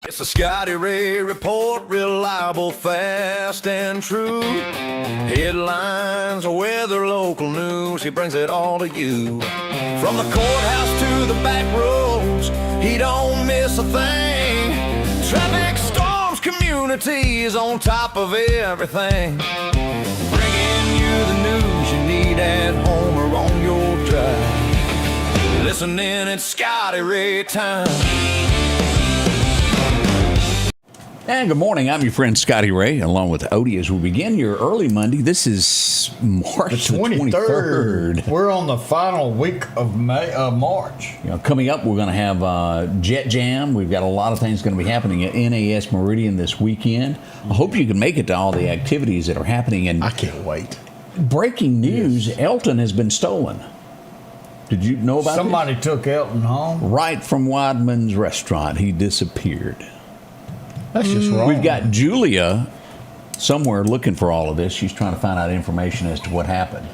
It's the Scotty Ray Report, reliable, fast, and true. Headlines, weather, local news, he brings it all to you. From the courthouse to the back roads, he don't miss a thing. Traffic storms, communities on top of everything. Bringing you the news you need at home or on your drive. Listen in, it's Scotty Ray time. And good morning. I'm your friend Scotty Ray, along with Odie, as we begin your early Monday. This is March the 23rd. We're on the final week of March. Coming up, we're going to have Jet Jam. We've got a lot of things going to be happening at NAS Meridian this weekend. I hope you can make it to all the activities that are happening. And I can't wait. Breaking news, yes. Elton has been stolen. Did you know about Somebody this? took Elton home? Right from Weidman's restaurant. He disappeared. That's just wrong. We've got Julia somewhere looking for all of this. She's trying to find out information as to what happened.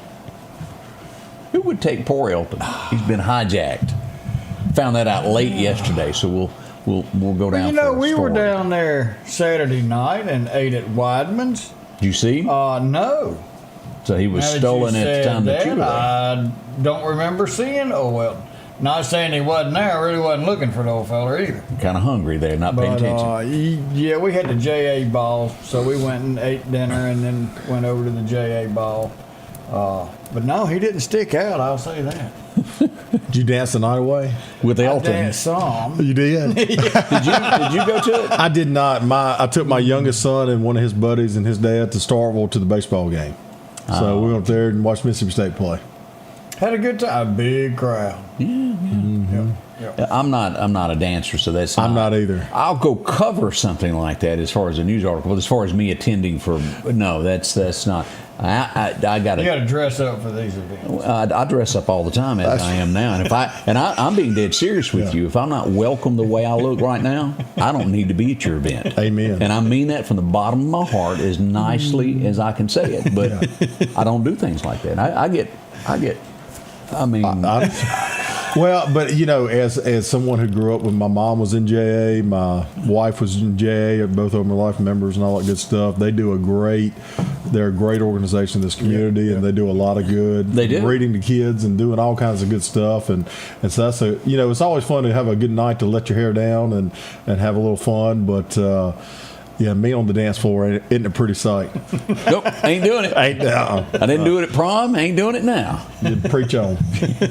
Who would take poor Elton? He's been hijacked. Found that out late yesterday, so we'll go down. We were down there Saturday night and ate at Weidman's. Did you see him? No. So he was stolen at the time that you were there. I don't remember seeing Elton. Not saying he wasn't there. I really wasn't looking for the old fella either. Kind of hungry there, not paying attention. Yeah, we had the JA ball, so we went and ate dinner and then went over to the JA ball. But no, he didn't stick out, I'll say that. Did you dance the night away? With Elton? I danced some. You did? Did you go to it? I did not. I took my youngest son and one of his buddies and his dad to Starkville to the baseball game. So we went up there and watched Mississippi State play. Had a good time. A big crowd. Yeah. Mm-hmm. Yep. I'm not a dancer, so that's I'm not either. I'll go cover something like that as far as a news article. But as far as me attending for, no, that's not. I got to. You got to dress up for these events. I dress up all the time as I am now, and I'm being dead serious with you. If I'm not welcome the way I look right now, I don't need to be at your event. Amen. And I mean that from the bottom of my heart, as nicely as I can say it. But I don't do things like that. I get. Well, but as someone who grew up with, my mom was in JA, my wife was in JA, both of them are life members and all that good stuff. They're a great organization in this community, and they do a lot of good. They do. Reading to kids and doing all kinds of good stuff, and so that's it's always fun to have a good night to let your hair down and have a little fun, but. Yeah, me on the dance floor isn't a pretty sight. Nope, ain't doing it. I didn't do it at prom, ain't doing it now. You preach on.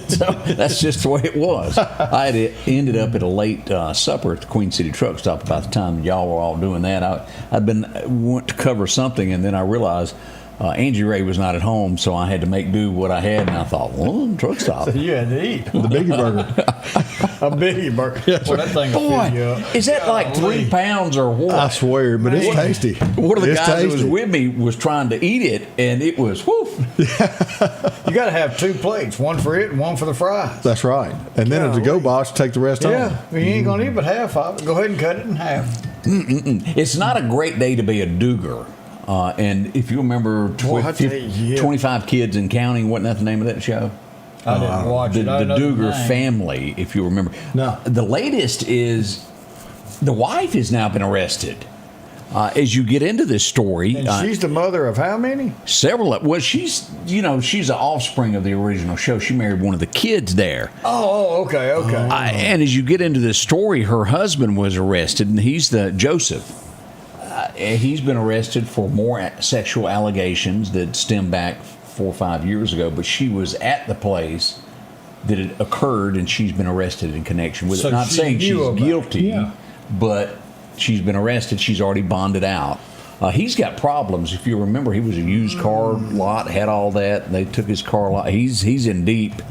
So that's just the way it was. I had ended up at a late supper at the Queen City Truck Stop about the time y'all were all doing that. I'd went to cover something, and then I realized Angie Ray was not at home, so I had to make do what I had, and I thought, truck stop. So you had to eat. The biggie burger. A biggie burger. Well, that thing will fill you up. Is that like 3 pounds or what? I swear, but it's tasty. One of the guys that was with me was trying to eat it, and it was, whoo. You got to have 2 plates, one for it and one for the fries. That's right. And then at the go box, take the rest home. Yeah, you ain't going to eat but half of it. Go ahead and cut it in half. It's not a great day to be a Dooger. And if you remember 25 Kids and Counting, wasn't that the name of that show? I didn't watch it. The Dooger family, if you remember. No. The latest is the wife has now been arrested. As you get into this story. And she's the mother of how many? Several. Well, she's the offspring of the original show. She married one of the kids there. Oh, okay. And as you get into this story, her husband was arrested, and he's Joseph. He's been arrested for more sexual allegations that stem back 4 or 5 years ago, but she was at the place that it occurred, and she's been arrested in connection with it. Not saying she's guilty, but she's been arrested. She's already bonded out. He's got problems. If you remember, he was a used car lot, had all that. They took his car lot. He's in deep.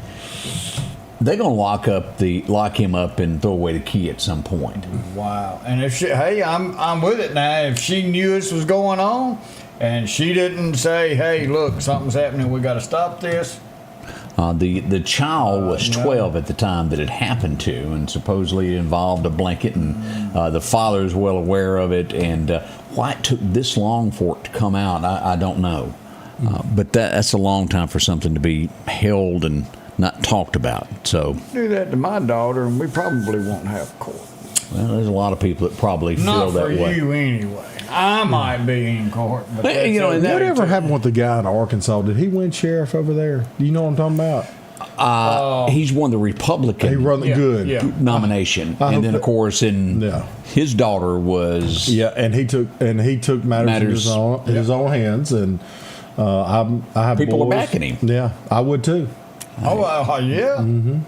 They're going to lock him up and throw away the key at some point. Wow. And if I'm with it now. If she knew this was going on and she didn't say, hey, look, something's happening, we got to stop this. The child was 12 at the time that it happened to, and supposedly it involved a blanket, and the father is well aware of it. And why it took this long for it to come out, I don't know. But that's a long time for something to be held and not talked about. So do that to my daughter, and we probably won't have court. Well, there's a lot of people that probably feel Not that for way. you anyway. I might be in court, but that's You know, and okay, Whatever too. happened with the guy in Arkansas? Did he win sheriff over there? Do you know what I'm talking about? He's won the Republican He run the Yeah, good. yeah. nomination, I and hope then of that- course, his daughter was. Yeah, and he took matters in his own hands, and I have People are boys. backing him. Yeah, I would too. Oh, yeah. Mm-hmm.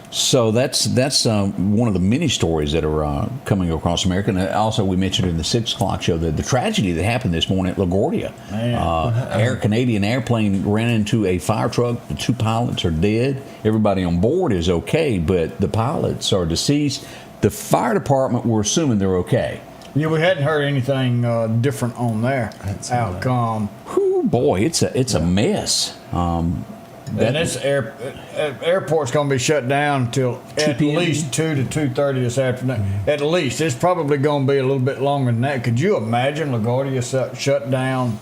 So that's one of the many stories that are coming across America. And also, we mentioned in the 6 o'clock show the tragedy that happened this morning at LaGuardia. Canadian airplane ran into a fire truck. The 2 pilots are dead. Everybody on board is okay, but the pilots are deceased. The fire department, we're assuming they're okay. Yeah, we hadn't heard anything different on their outcome. Whew, boy, it's a mess. And this airport's going to be shut down until at p.m. least 2 to 2:30 this afternoon. At least. It's probably going to be a little bit longer than that. Could you imagine LaGuardia shut down?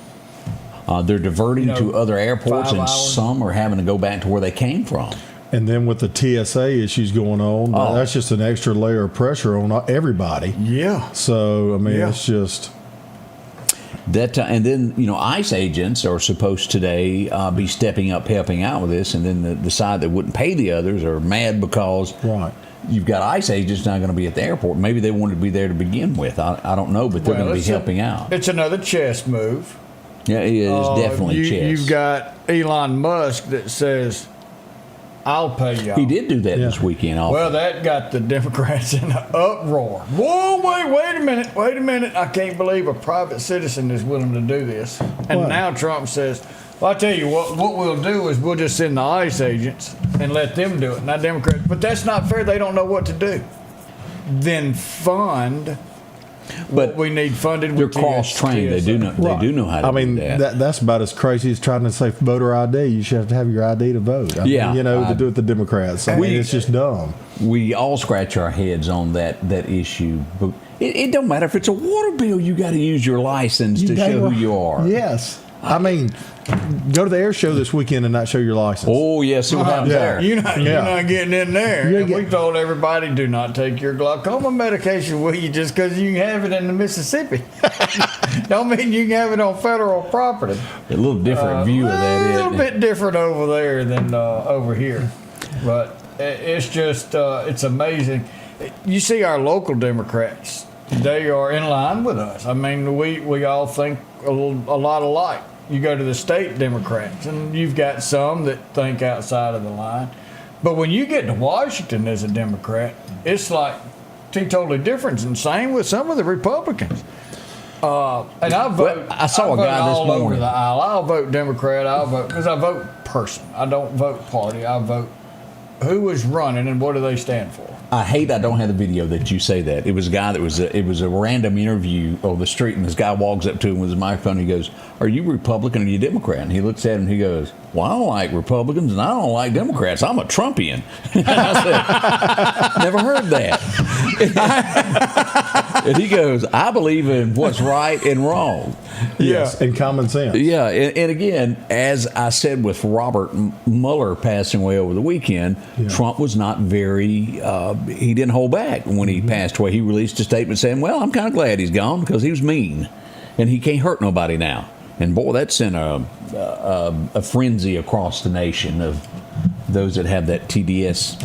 They're diverting to other airports, 5 and hours. some are having to go back to where they came from. And then with the TSA issues going on, that's just an extra layer of pressure on everybody. Yeah. So I mean, Yeah. it's just. That and then ICE agents are supposed today be stepping up, helping out with this, and then the side that wouldn't pay the others are mad because Right. you've got ICE agents not going to be at the airport. Maybe they wanted to be there to begin with. I don't know, but they're going to be it's helping out. It's another chess move. Yeah, it is definitely chess. You've got Elon Musk that says, I'll pay y'all. He did do that Yeah. this weekend. Well, that got the Democrats in an uproar. Whoa, wait a minute. I can't believe a private citizen is willing to do this. And What? now Trump says, well, I tell you what we'll do is we'll just send the ICE agents and let them do it, not Democrats. But that's not fair. They don't know what to do. Then fund But what we need funded. they're with cross-trained. They do know. Right. They do know how to I mean, do that. that's about as crazy as trying to say voter ID. You should have to have your ID to vote. I Yeah. mean, to do it the Democrats. I mean, it's just dumb. We all scratch our heads on that issue, but it don't matter if it's a water bill. You got to use your license to show who you are. Yes. I mean, go to the air show this weekend and not show your license. Oh yeah, see what happens Yeah. there. You're not getting in there. You And we get- told everybody, do not take your glaucoma medication with you just because you can have it in the Mississippi. Don't mean you can have it on federal property. A little different view of that. A Isn't little it? bit different over there than over here. But it's just, it's amazing. You see our local Democrats, they are in line with us. I mean, we all think a lot alike. You go to the state Democrats, and you've got some that think outside of the line. But when you get to Washington as a Democrat, it's like totally different. And same with some of the Republicans. And I vote. I saw a vote guy this all over morning. the aisle. I'll vote Democrat. I'll vote because I vote person. I don't vote party. I vote who is running and what do they stand for. I don't have the video that you say that. It was a guy that it was a random interview on the street, and this guy walks up to him with his microphone. And he goes, "Are you Republican or are you Democrat?" And he looks at him and he goes, "Well, I don't like Republicans and I don't like Democrats. I'm a Trumpian." I said, "Never heard that." And he goes, "I believe in what's right and wrong." Yes, and common sense. Yeah, and again, as I said with Robert Mueller passing away over the weekend, Trump was not very, he didn't hold back when he passed away. He released a statement saying, well, I'm kind of glad he's gone because he was mean and he can't hurt nobody now. And boy, that sent a frenzy across the nation of those that have that TDS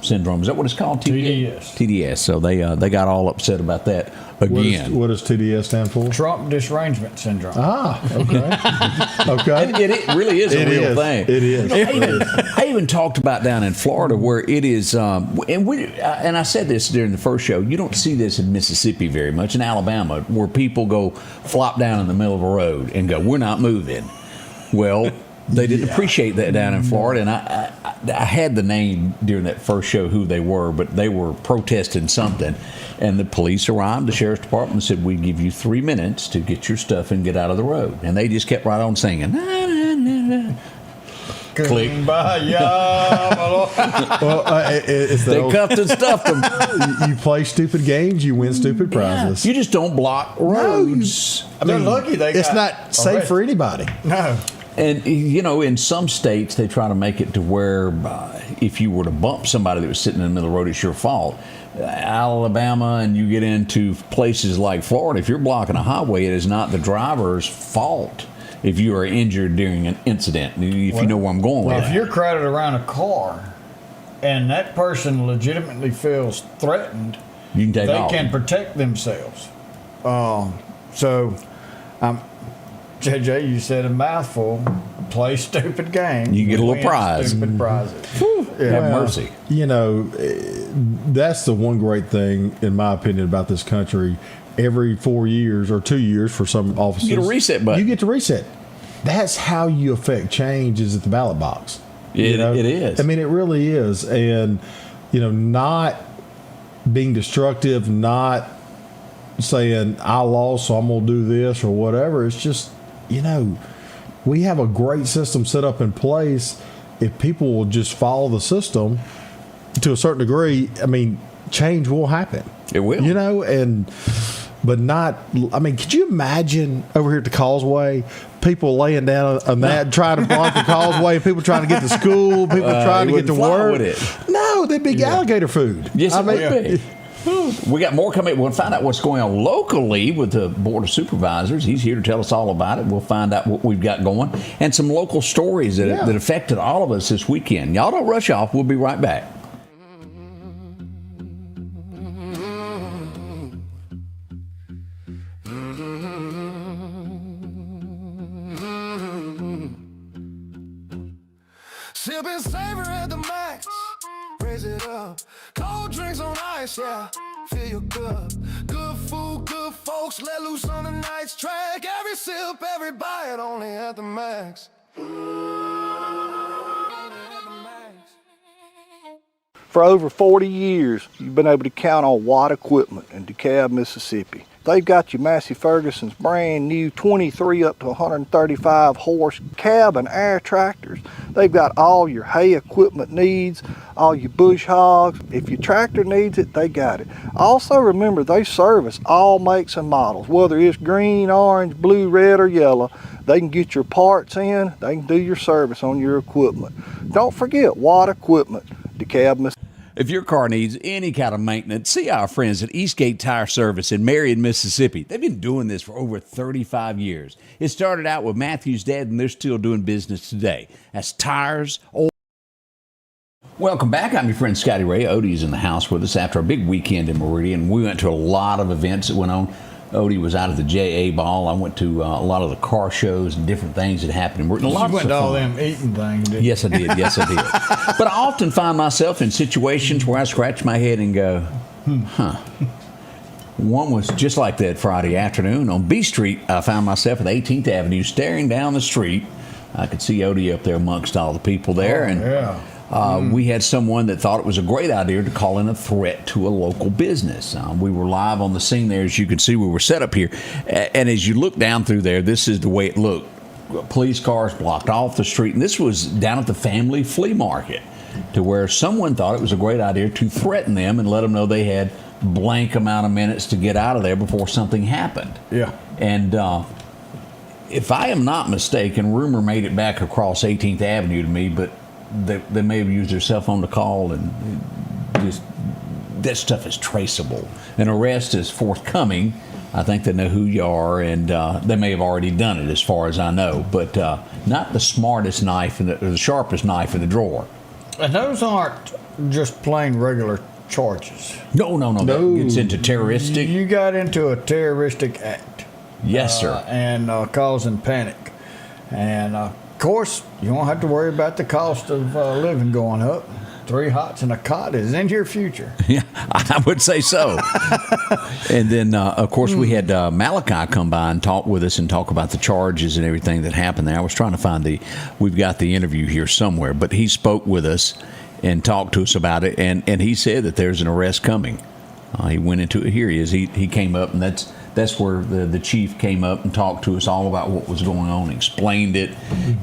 syndrome. Is that what it's called? TDS. TDS. So they got all upset about that again. What does TDS stand for? Trump disarrangement syndrome. Ah, okay. Okay. It really is a It real is. thing. It is. I even talked about down in Florida where it is, and I said this during the first show. You don't see this in Mississippi very much. In Alabama, where people go flop down in the middle of a road and go, "We're not moving." Well, they didn't appreciate that down in Florida, and I had the name during that first show who they were, but they were protesting something. And the police arrived, the sheriff's department, and said, "We give you 3 minutes to get your stuff and get out of the road." And they just kept right on singing. Na, na, na, na. Click. Kumbaya, my Lord. Well, it's the They old, cuffed and stuffed them. you play stupid games, you win stupid prizes. You just don't block roads. They're lucky they It's got not safe for anybody. No. And, you know, in some states, they try to make it to where if you were to bump somebody that was sitting in the middle of the road, it's your fault. Alabama, and you get into places like Florida, if you're blocking a highway, it is not the driver's fault if you are injured during an incident, if you know where I'm going with Well, that. if you're crowded around a car and that person legitimately feels threatened, You can take they off. can protect themselves. JJ, you said a mouthful. Play stupid games. You get a little win prize. Stupid prizes. Have mercy. You know, that's the one great thing, in my opinion, about this country. Every 4 years or 2 years for some offices, You get a reset button. You get to reset. That's how you affect change, is at the ballot box. It is. I mean, it really is. And, you know, not being destructive, not saying, I lost, so I'm going to do this or whatever. It's just, you know, we have a great system set up in place. If people will just follow the system to a certain degree, I mean, change will happen. It will. You know, but not, I mean, could you imagine over here at the Causeway, people laying down a mat trying to block the Causeway, people trying to get to school, people trying to get to wouldn't fly work? with it. No, they'd be alligator food. Yes, I it mean, would be. We got more coming. We'll find out what's going on locally with the Board of Supervisors. He's here to tell us all about it. We'll find out what we've got going and some local stories that affected all of us this weekend. Y'all don't rush off. We'll be right back. Sipping savor at the max, raise it up. Cold drinks on ice, yeah, fill your cup. Good food, good folks, let loose on the night's track. Every sip, every bite, only at the max. For over 40 years, you've been able to count on Watt Equipment in DeKalb, Mississippi. They've got your Massey Ferguson's brand new 23 up to 135 horse cab and air tractors. They've got all your hay equipment needs, all your bush hogs. If your tractor needs it, they got it. Also remember, they service all makes and models, whether it's green, orange, blue, red, or yellow. They can get your parts in, they can do your service on your equipment. Don't forget Watt Equipment, DeKalb, Mississippi. If your car needs any kind of maintenance, see our friends at Eastgate Tire Service in Marion, Mississippi. They've been doing this for over 35 years. It started out with Matthew's dad, and they're still doing business today. That's tires, oil. Welcome back. I'm your friend Scotty Ray. Odie's in the house with us after a big weekend in Meridian. We went to a lot of events that went on. Odie was out at the JA ball. I went to a lot of the car shows and different things that happened in Morton. You went to all them eating things, didn't you? Yes, I did. Yes, I did. But I often find myself in situations where I scratch my head and go, One was just like that Friday afternoon. On B Street, I found myself at 18th Avenue staring down the street. I could see Odie up there amongst all the people there. We had someone that thought it was a great idea to call in a threat to a local business. We were live on the scene there. As you can see, we were set up here. And as you look down through there, this is the way it looked. Police cars blocked off the street. And this was down at the family flea market, to where someone thought it was a great idea to threaten them and let them know they had blank amount of minutes to get out of there before something happened. Yeah. And if I am not mistaken, rumor made it back across 18th Avenue to me, but they may have used their cell phone to call, and just that stuff is traceable. An arrest is forthcoming. I think they know who you are, and they may have already done it, as far as I know. But not the smartest knife or the sharpest knife in the drawer. And those aren't just plain regular charges. No. That gets into terroristic. You got into a terroristic act. Yes, sir. And causing panic. And of course, you won't have to worry about the cost of living going up. 3 hots and a cot is in your future. Yeah, I would say so. And then, of course, we had Malachi come by and talk with us and talk about the charges and everything that happened there. I was trying to find we've got the interview here somewhere, but he spoke with us and talked to us about it, and he said that there's an arrest coming. He went into it. Here he is. He came up, and that's where the chief came up and talked to us all about what was going on, explained it,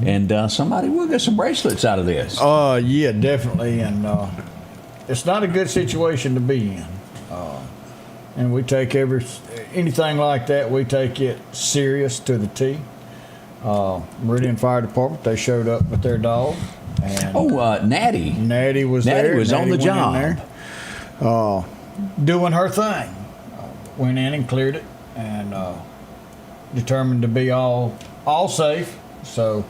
and somebody will get some bracelets out of this. Yeah, definitely. And it's not a good situation to be in. And we take anything like that, we take it serious to the T. Meridian Fire Department, they showed up with their dog. And Natty. Natty was there. Natty was on the went in job. there, doing her thing. Went in and cleared it, and determined to be all safe. So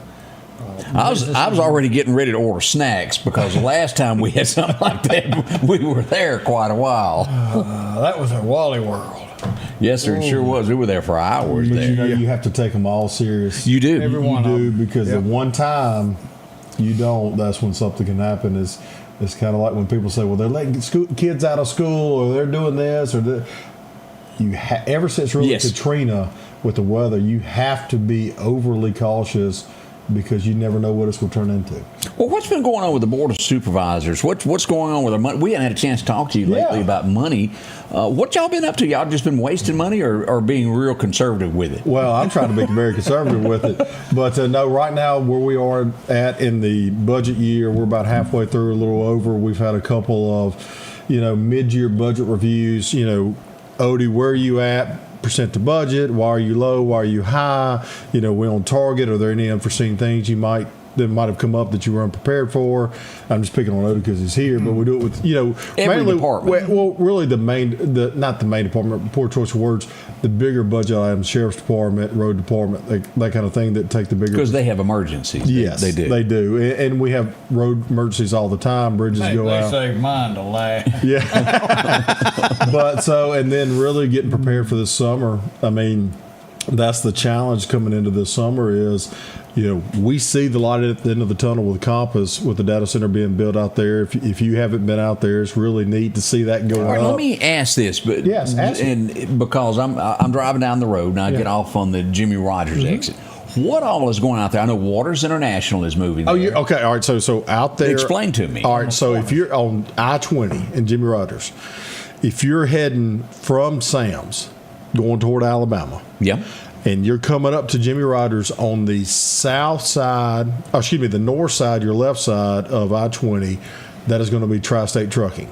I was already getting ready to order snacks because the last time we had something like that, we were there quite a while. that was at Wally World. Yes, sir. It sure was. We were there for hours. But there. you know, you have to take them all serious. You do. Everyone You do, because Yep. the one time you don't, that's when something can happen. It's kind of like when people say, well, they're letting kids out of school, or they're doing this, or that. Ever since really Yes. Katrina with the weather, you have to be overly cautious because you never know what this will turn into. Well, what's been going on with the Board of Supervisors? What's going on with their money? We haven't had a chance to talk to you lately about money. What y'all been up to? Y'all just been wasting money or being real conservative with it? Well, I'm trying to be very conservative with it. But no, right now where we are at in the budget year, we're about halfway through, a little over. We've had a couple of, mid-year budget reviews. Odie, where are you at? Percent to budget. Why are you low? Why are you high? We're on target. Are there any unforeseen things that might have come up that you were unprepared for? I'm just picking on Odie because he's here, but we do it with Every mainly, department. Well, really not the main department. Poor choice of words. The bigger budget items, sheriff's department, road department, that kind of thing that take the bigger. Because they have emergencies. Yes, they do. They do, and we have road emergencies all the time. Bridges go They out. saved mine to laugh. Yeah. and then really getting prepared for this summer. I mean, that's the challenge coming into this summer is, we see the light at the end of the tunnel with Compass, with the data center being built out there. If you haven't been out there, it's really neat to see that go All right, up. let me ask this, but Yes, ask me. and because I'm driving down the road and I get off on the Jimmy Rogers exit. What all is going out there? I know Waters International is moving. Oh, there. okay. All right. So out there. Explain to me. All right. So if you're on I-20 in Jimmy Rogers, if you're heading from Sam's going toward Alabama, Yeah. and you're coming up to Jimmy Rogers on the south side, the north side, your left side of I-20, that is going to be Tri-State Trucking,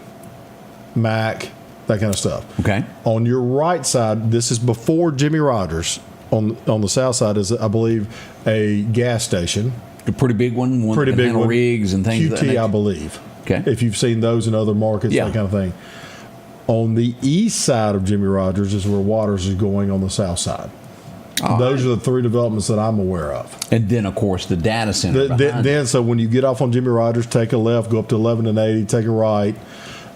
Mac, that kind of stuff. Okay. On your right side, this is before Jimmy Rogers. On the south side is, I believe, a gas station. A pretty big one. Pretty that big handle one. rigs and things. QT, of that nature. I believe. Okay. If you've seen those in other markets, Yeah. that kind of thing. On the east side of Jimmy Rogers is where Waters is going on the south side. Those are the three developments that I'm aware of. And then, of course, the data center. behind it. So when you get off on Jimmy Rogers, take a left, go up to 11 and 80, take a right.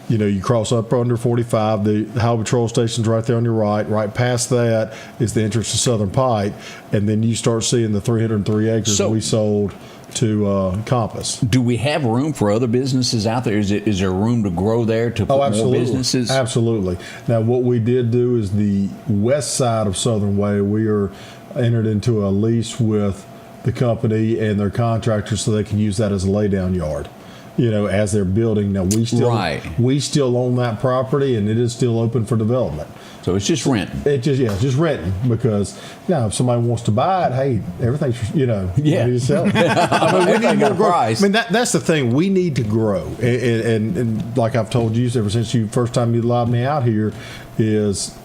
You cross up under 45. The Highway Patrol Station's right there on your right. Right past that is the entrance to Southern Pike. And then you start seeing the 303 acres So- we sold to Compass. Do we have room for other businesses out there? Is there room to grow there to put Oh, more absolutely. businesses? Absolutely. Now, what we did do is the west side of Southern Way, we are entered into a lease with the company and their contractors so they can use that as a laydown yard, as they're building. Now, we still own that property, and it is still open for development. So it's just renting. Just renting, because if somebody wants to buy it, hey, everything's ready to sell. I mean, we Everything need got more a growth. price. I mean, that's the thing. We need to grow, and like I've told you ever since you first time you allowed me out here, is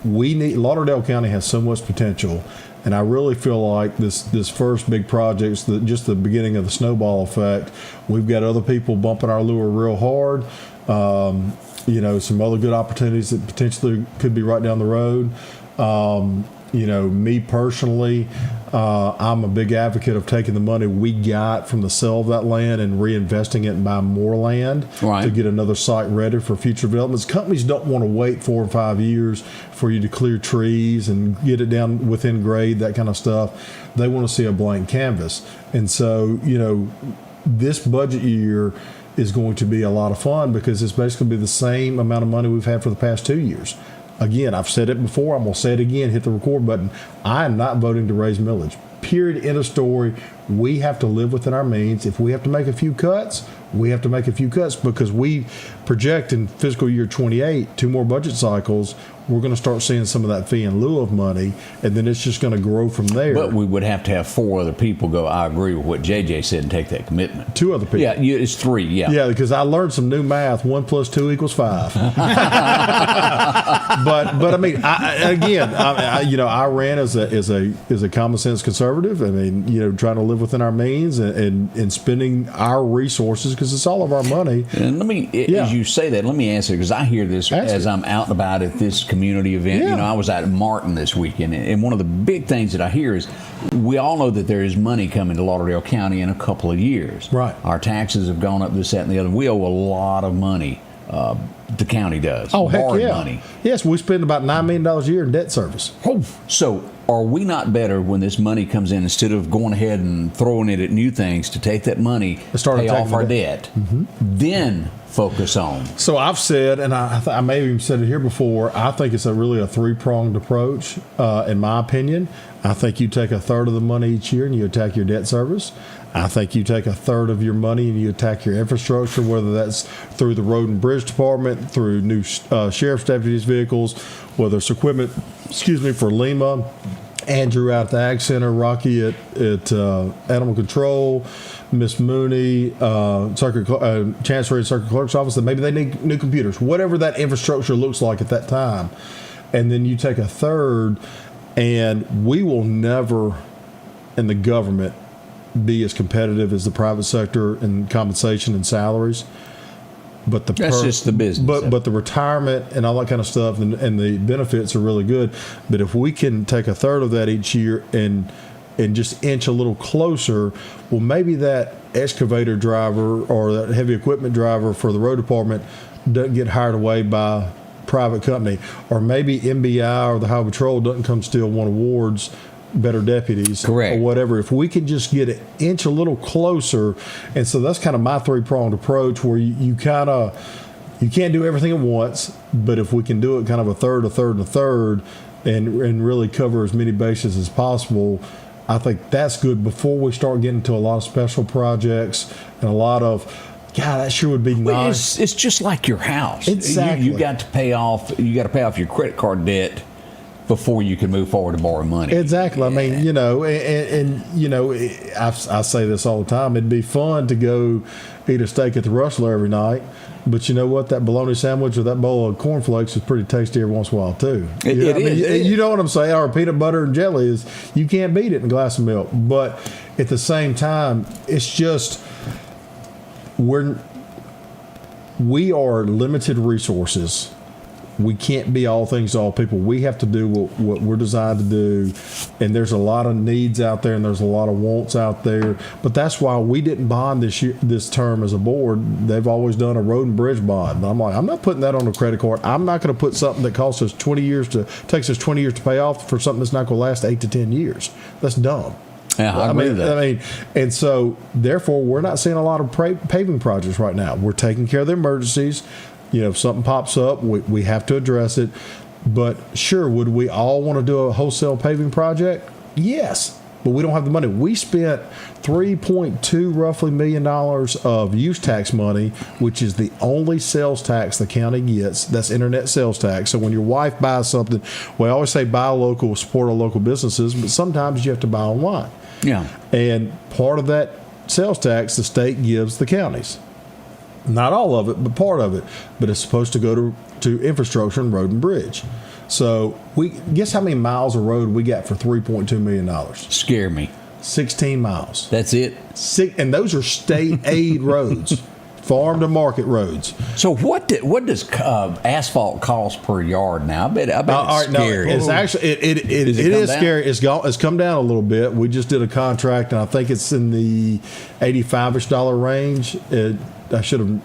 Lauderdale County has so much potential. And I really feel like this first big project is just the beginning of the snowball effect. We've got other people bumping our lure real hard. Some other good opportunities that potentially could be right down the road. Me personally, I'm a big advocate of taking the money we got from the sale of that land and reinvesting it and buying more land to get another site ready for future developments. Companies don't want to wait 4 or 5 years for you to clear trees and get it down within grade, that kind of stuff. They want to see a blank canvas. And so, this budget year is going to be a lot of fun because it's basically be the same amount of money we've had for the past 2 years. Again, I've said it before. I'm going to say it again. Hit the record button. I am not voting to raise millage. Period. End of story. We have to live within our means. If we have to make a few cuts, we have to make a few cuts because we project in fiscal year 28 2 more budget cycles. we're going to start seeing some of that fee in lieu of money, and then it's just going to grow from there. But we would have to have 4 other people go, I agree with what JJ said, and take that commitment. 2 other people. Yeah, it's 3, yeah. Yeah, because I learned some new math. 1 + 2 = 5. but I mean, I ran as a common sense conservative. I mean, trying to live within our means and spending our resources because it's all of our money. And as you say that, let me answer, because I hear this as I'm out and about at this community event. Yeah. I was at Morton this weekend, and one of the big things that I hear is we all know that there is money coming to Lauderdale County in a couple of years. Right. Our taxes have gone up, this, that, and the other. We owe a lot of money. The county does. Oh, heck borrowed yeah. money. Yes, we spend about $9 million a year in debt service. So are we not better when this money comes in, instead of going ahead and throwing it at new things, to take that money, pay off our debt, then focus on? So I've said, and I may have even said it here before, I think it's really a 3-pronged approach, in my opinion. I think you take 1/3 of the money each year and you attack your debt service. I think you take 1/3 of your money and you attack your infrastructure, whether that's through the Road and Bridge Department, through new sheriff's deputies' vehicles, whether it's equipment, for Lima, Andrew out at the Ag Center, Rocky at Animal Control, Miss Mooney, Chancery and Circuit Clerk's office, that maybe they need new computers, whatever that infrastructure looks like at that time. And then you take 1/3, and we will never, in the government, be as competitive as the private sector in compensation and salaries. But that's just the business. But the retirement and all that kind of stuff and the benefits are really good. But if we can take 1/3 of that each year and just inch a little closer, well, maybe that excavator driver or that heavy equipment driver for the road department doesn't get hired away by private company, or maybe MBI or the Highway Patrol doesn't come steal one awards, better deputies, correct, or whatever. If we can just get an inch a little closer, and so that's kind of my 3-pronged approach, where you can't do everything at once, but if we can do it kind of 1/3, and really cover as many bases as possible, I think that's good before we start getting to a lot of special projects and a lot of, God, that sure would be nice. It's just like your house. Exactly. You got to pay off your credit card debt before you can move forward to borrow money. Exactly. I mean, I say this all the time. It'd be fun to go eat a steak at the Rustler every night, but you know what? That bologna sandwich or that bowl of cornflakes is pretty tasty every once in a while too. It is. You know what I'm saying? Or peanut butter and jelly is, you can't beat it in a glass of milk. But at the same time, it's just, we are limited resources. We can't be all things to all people. We have to do what we're designed to do. And there's a lot of needs out there and there's a lot of wants out there. But that's why we didn't bond this term as a board. They've always done a road and bridge bond. And I'm like, I'm not putting that on a credit card. I'm not going to put something that takes us 20 years to pay off for something that's not going to last 8 to 10 years. That's dumb. Yeah, I agree with that. And so therefore we're not seeing a lot of paving projects right now. We're taking care of the emergencies. If something pops up, we have to address it. But sure, would we all want to do a wholesale paving project? Yes, but we don't have the money. We spent $3.2 roughly million of use tax money, which is the only sales tax the county gets. That's internet sales tax. So when your wife buys something, we always say buy local, support our local businesses, but sometimes you have to buy online. Yeah. And part of that sales tax the state gives the counties. Not all of it, but part of it. But it's supposed to go to infrastructure and road and bridge. So guess how many miles of road we got for $3.2 million? Scare me. 16 miles. That's it? And those are state aid roads, farm to market roads. So what does asphalt cost per yard now? I bet it's scary. No, it's actually it is scary. It's come down a little bit. We just did a contract, and I think it's in the $85-ish range. I should have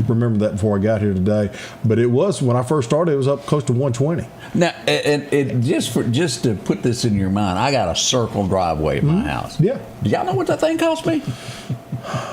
remembered that before I got here today. But it was, when I first started, it was up close to $120. Now, just to put this in your mind, I got a circle driveway at my house. Yeah. Do y'all know what that thing cost me?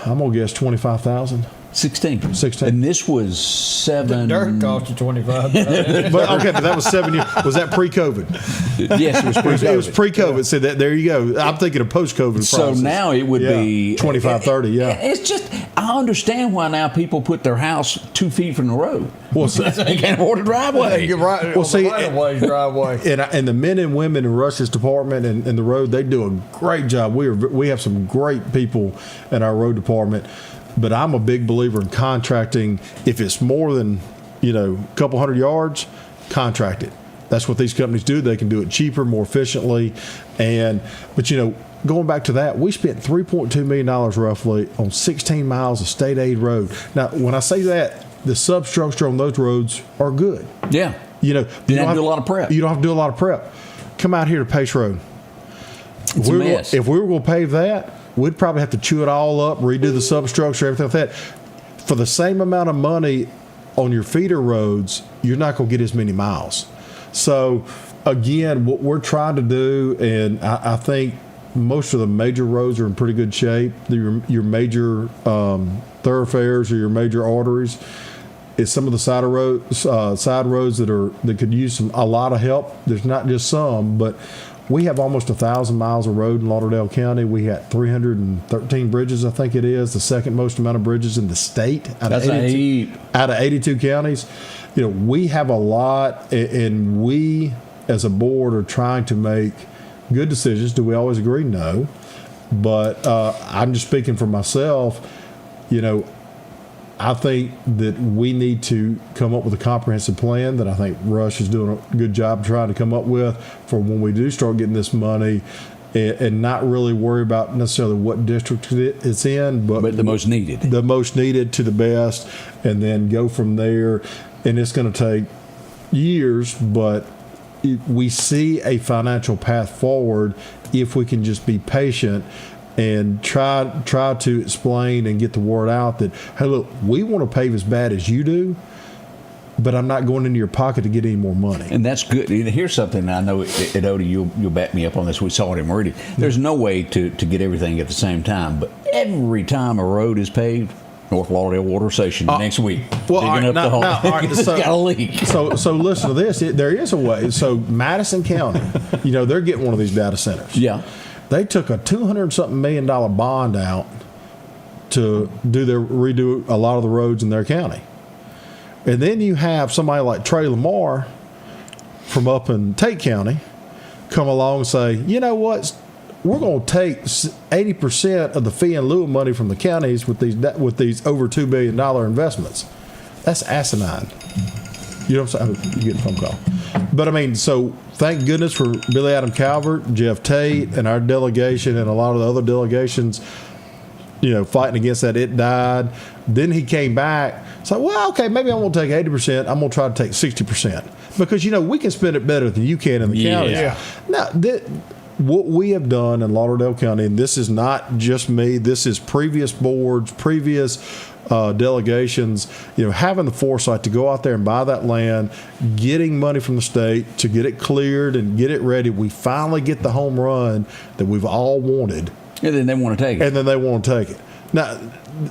I'm gonna guess $25,000. 16. And this was 7. The dirt cost you $25. but that was 7 years. Was that pre-COVID? Yes, it was pre-COVID. It was pre-COVID. So there you go. I'm thinking of post-COVID. So prices. now it would be 25, 30. Yeah. It's just, I understand why now people put their house 2 feet from the road. Well, so, They can't afford a driveway. You're right. Well, see, Right-of-way, driveway. and the men and women in Rush's department and the road, they do a great job. We have some great people in our road department, but I'm a big believer in contracting. If it's more than a couple hundred yards, contract it. That's what these companies do. They can do it cheaper, more efficiently, but going back to that, we spent $3.2 million roughly on 16 miles of state aid road. Now, when I say that, the substructure on those roads are good. Yeah. You don't have to do a lot of prep. You don't have to do a lot of prep. Come out here to Pace Road. It's a mess. If we were going to pave that, we'd probably have to chew it all up, redo the substructure, everything like that. For the same amount of money on your feeder roads, you're not going to get as many miles. So, again, what we're trying to do, and I think most of the major roads are in pretty good shape. Your major thoroughfares or your major arteries. It's some of the side roads that could use a lot of help. There's not just some, but we have almost 1,000 miles of road in Lauderdale County. We had 313 bridges, I think it is, the second most amount of bridges in the state out of 82 counties. We have a lot, and we as a board are trying to make good decisions. Do we always agree? No. But I'm just speaking for myself. I think that we need to come up with a comprehensive plan that I think Rush is doing a good job trying to come up with for when we do start getting this money, and not really worry about necessarily what district it's in, but the most needed. The most needed to the best, and then go from there. And it's going to take years, but we see a financial path forward if we can just be patient and try to explain and get the word out that, hey, look, we want to pave as bad as you do, but I'm not going into your pocket to get any more money. And that's good. Here's something I know, at Odie, you'll back me up on this. We saw it in Meridian. There's no way to get everything at the same time, but every time a road is paved, North Lauderdale Water Station next week. Well, digging up the hole. It's got a leak. So listen to this. There is a way. So Madison County, they're getting one of these data centers. Yeah. They took a $200-something million bond out to redo a lot of the roads in their county. And then you have somebody like Trey Lamar from up in Tate County come along and say, you know what? We're going to take 80% of the fee in lieu of money from the counties with these over $2 billion investments. That's asinine. You know what I'm saying? You get a phone call. But, so thank goodness for Billy Adam Calvert, Jeff Tate, and our delegation and a lot of the other delegations, fighting against that. It died. Then he came back. So, well, okay, maybe I'm going to take 80%. I'm going to try to take 60%. Because, we can spend it better than you can in the county. Yeah. Now, what we have done in Lauderdale County, and this is not just me, this is previous boards, previous delegations, having the foresight to go out there and buy that land, getting money from the state to get it cleared and get it ready. We finally get the home run that we've all wanted. And then they want to take it. Now,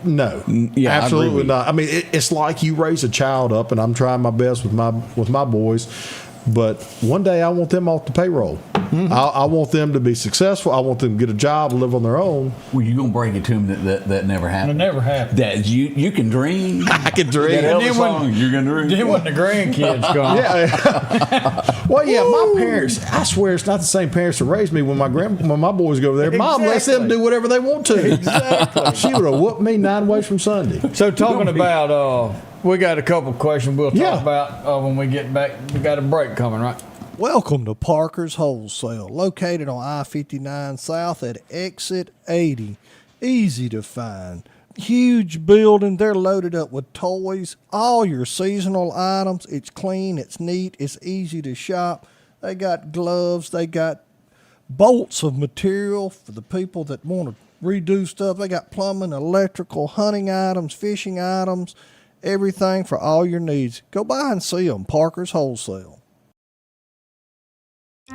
no, absolutely not. It's like you raise a child up, and I'm trying my best with my boys. But one day I want them off the payroll. Mm-hmm. I want them to be successful. I want them to get a job, live on their own. Well, you're going to break it to them that never happened. It never happened. That you can dream. I can dream. You're going to dream. Then when the grandkids come. Yeah. Well, yeah, my parents, I swear it's not the same parents that raised me when my boys go over there. Mom lets them do whatever they want to. Exactly. She would have whooped me 9 ways from Sunday. So talking about, we got a couple questions we'll talk about when we get back. We got a break coming, right? Welcome to Parker's Wholesale, located on I-59 South at Exit 80. Easy to find. Huge building. They're loaded up with toys, all your seasonal items. It's clean, it's neat, it's easy to shop. They got gloves, they got bolts of material for the people that want to redo stuff. They got plumbing, electrical, hunting items, fishing items, everything for all your needs. Go by and see them, Parker's Wholesale.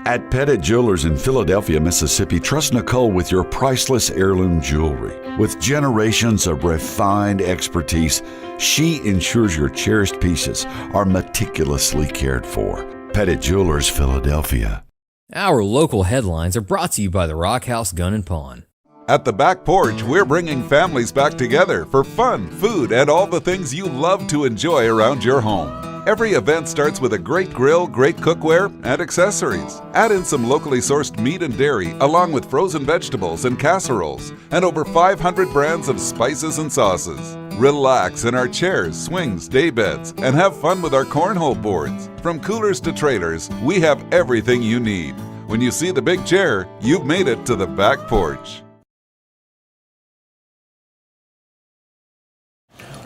At Pettit Jewelers in Philadelphia, Mississippi, trust Nicole with your priceless heirloom jewelry. With generations of refined expertise, she ensures your cherished pieces are meticulously cared for. Pettit Jewelers, Philadelphia. Our local headlines are brought to you by the Rock House Gun and Pawn. At the Back Porch, we're bringing families back together for fun, food, and all the things you love to enjoy around your home. Every event starts with a great grill, great cookware, and accessories. Add in some locally sourced meat and dairy, along with frozen vegetables and casseroles, and over 500 brands of spices and sauces. Relax in our chairs, swings, daybeds, and have fun with our cornhole boards. From coolers to trailers, we have everything you need. When you see the big chair, you've made it to the Back Porch.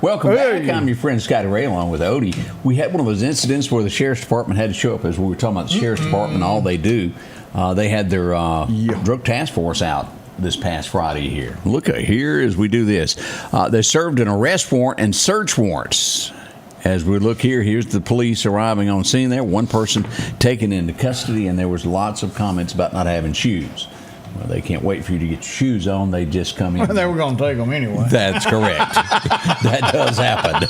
Welcome back. I'm your friend Scotty Ray along with Odie. We had one of those incidents where the Sheriff's Department had to show up, as we were talking about the Sheriff's Department, all they do. They had their drug task force out this past Friday here. Look at here as we do this. They served an arrest warrant and search warrants. As we look here, here's the police arriving on scene there. One person taken into custody, and there was lots of comments about not having shoes. Well, they can't wait for you to get your shoes on. They just come in. They were going to take them anyway. That's correct. That does happen.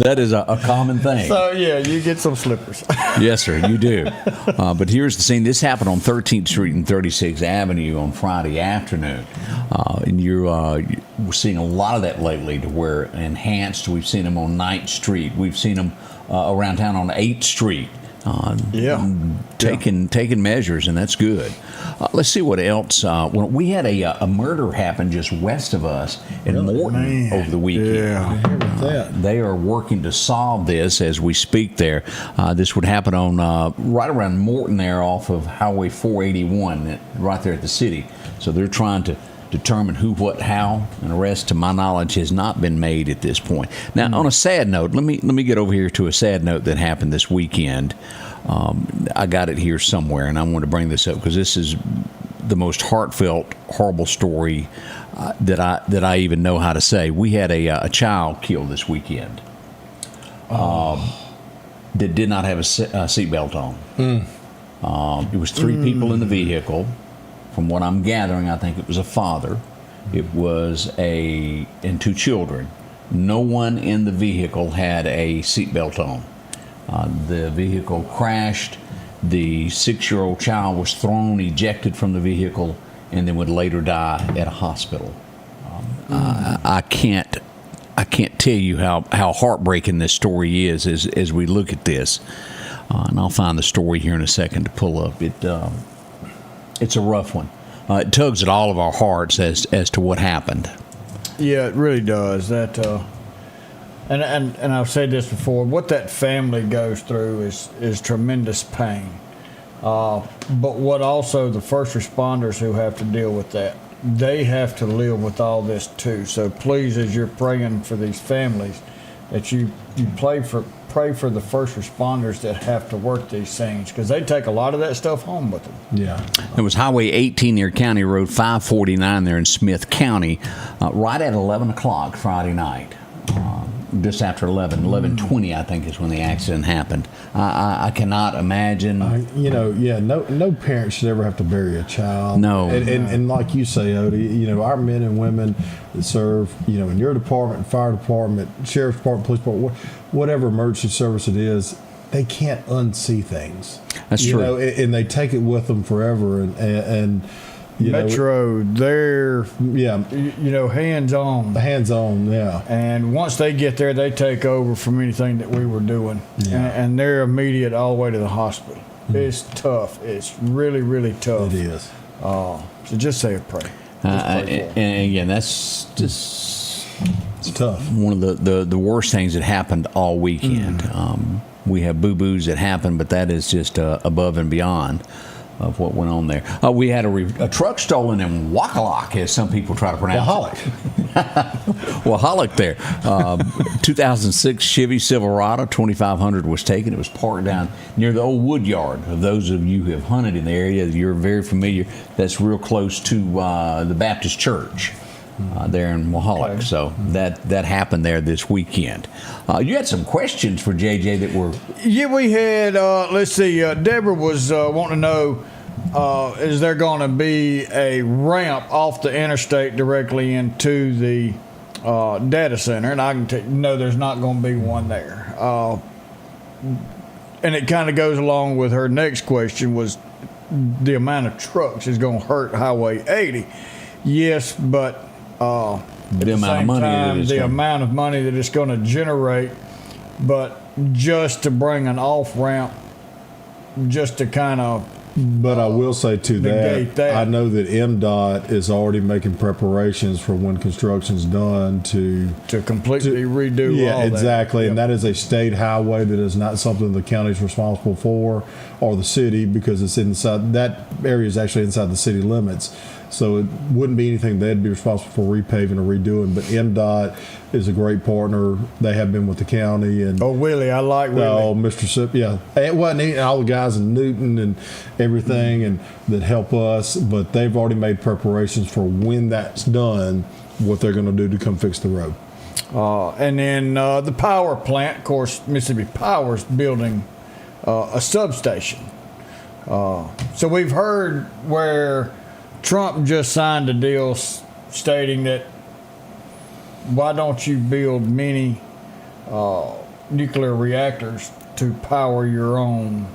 That is a common thing. So, yeah, you get some slippers. Yes, sir, you do. But here's the scene. This happened on 13th Street and 36th Avenue on Friday afternoon. And we're seeing a lot of that lately to where enhanced. We've seen them on 9th Street. We've seen them around town on 8th Street. Taking measures, and that's good. Let's see what else. We had a murder happen just west of us in Morton over the weekend. They are working to solve this as we speak there. This would happen on right around Morton there off of Highway 481, right there at the city. So they're trying to determine who, what, how. An arrest, to my knowledge, has not been made at this point. Now, on a sad note, let me get over here to a sad note that happened this weekend. I got it here somewhere, and I want to bring this up because this is the most heartfelt, horrible story that I even know how to say. We had a child killed this weekend that did not have a seatbelt on. It was 3 people in the vehicle. From what I'm gathering, I think it was a father. It was and 2 children. No one in the vehicle had a seatbelt on. The vehicle crashed. The 6-year-old child was ejected from the vehicle, and then would later die at a hospital. I can't tell you how heartbreaking this story is as we look at this. And I'll find the story here in a second to pull up. It's a rough one. It tugs at all of our hearts as to what happened. Yeah, it really does. That, and I've said this before. What that family goes through is tremendous pain. But what also the first responders who have to deal with that, they have to live with all this too. So please, as you're praying for these families, that you pray for the first responders that have to work these things, because they take a lot of that stuff home with them. Yeah. It was Highway 18 near County Road 549 there in Smith County, right at 11 o'clock Friday night. Just after 11:20, I think, is when the accident happened. I cannot imagine. No parent should ever have to bury a child. No. And like you say, Odie, our men and women that serve, in your department, fire department, sheriff's department, police department, whatever emergency service it is, they can't unsee things. That's true. And they take it with them forever. And Metro, they're hands on. Hands on, yeah. And once they get there, they take over from anything that we were doing, and they're immediate all the way to the hospital. It's tough. It's really, really tough. It is. So just say a prayer. And again, that's just it's tough. One of the worst things that happened all weekend. We have boo-boos that happen, but that is just above and beyond of what went on there. We had a truck stolen in Wahalak, as some people try to pronounce it. Wahalak there. 2006 Chevy Silverado 2500 was taken. It was parked down near the old wood yard. Of those of you who have hunted in the area, you're very familiar. That's real close to the Baptist church. There in Wahalak. Okay. So that happened there this weekend. You had some questions for JJ that were... Yeah, we had, let's see, Deborah was wanting to know, is there going to be a ramp off the interstate directly into the data center? And I can tell you, no, there's not going to be one there. And it kind of goes along with her next question was, the amount of trucks is going to hurt Highway 80. Yes, but at the amount of money that it's the gonna- amount of money that it's going to generate, but just to bring an off ramp, just to kind of. But I will say to negate that, that. I know that MDOT is already making preparations for when construction's done to completely redo yeah, all that. exactly. And Yep. that is a state highway that is not something the county's responsible for or the city, because it's inside, that area is actually inside the city limits. So it wouldn't be anything they'd be responsible for repaving or redoing. But MDOT is a great partner. They have been with the county. And Oh, Willie, I like Willie. oh, Mr. Sip, yeah. It wasn't he, all the guys in Newton and everything and that help us, but they've already made preparations for when that's done, what they're going to do to come fix the road. And then the power plant, of course, Mississippi Power's building a substation. So we've heard where Trump just signed a deal stating that why don't you build many nuclear reactors to power your own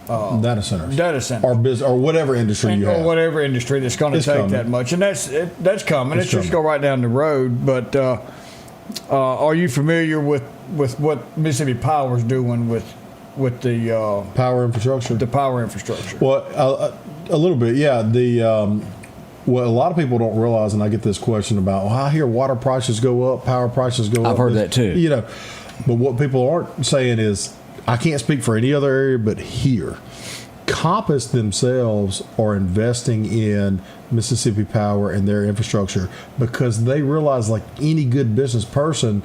Data centers. data center. Or whatever industry you or have. whatever industry that's going to It's take coming. that much, and that's coming. It's It's just go coming. right down the road. But are you familiar with what Mississippi Power's doing with the Power infrastructure. power infrastructure? Well, a little bit, yeah. What a lot of people don't realize, and I get this question about, well, I hear water prices go up, power prices go up. I've heard that too. You know, but what people aren't saying is, I can't speak for any other area, but here, Compass themselves are investing in Mississippi Power and their infrastructure because they realize, like any good business person,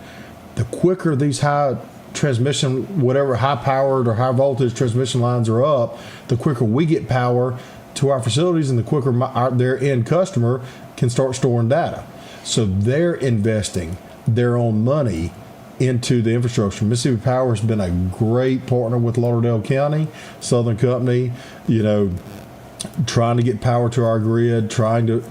the quicker these high transmission, whatever high powered or high voltage transmission lines are up, the quicker we get power to our facilities and the quicker their end customer can start storing data. So they're investing their own money into the infrastructure. Mississippi Power has been a great partner with Lauderdale County, Southern Company, you know, trying to get power to our grid, trying to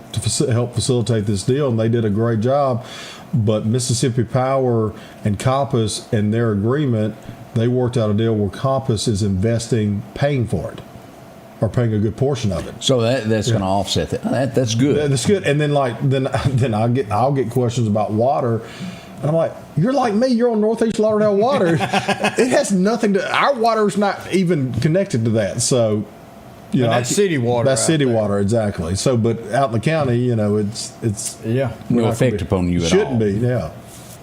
help facilitate this deal, and they did a great job. But Mississippi Power and Compass and their agreement, they worked out a deal where Compass is investing, paying for it, or paying a good portion of it. So that's going to offset that. That's good. That's good. And then I'll get questions about water. And I'm like, you're like me. You're on Northeast Lauderdale Water. It has nothing to. Our water's not even connected to that. So, you know, that's city water. That's out city there. water, exactly. So, but out in the county, you know, it's Yeah. No effect upon you at all. shouldn't be. Yeah.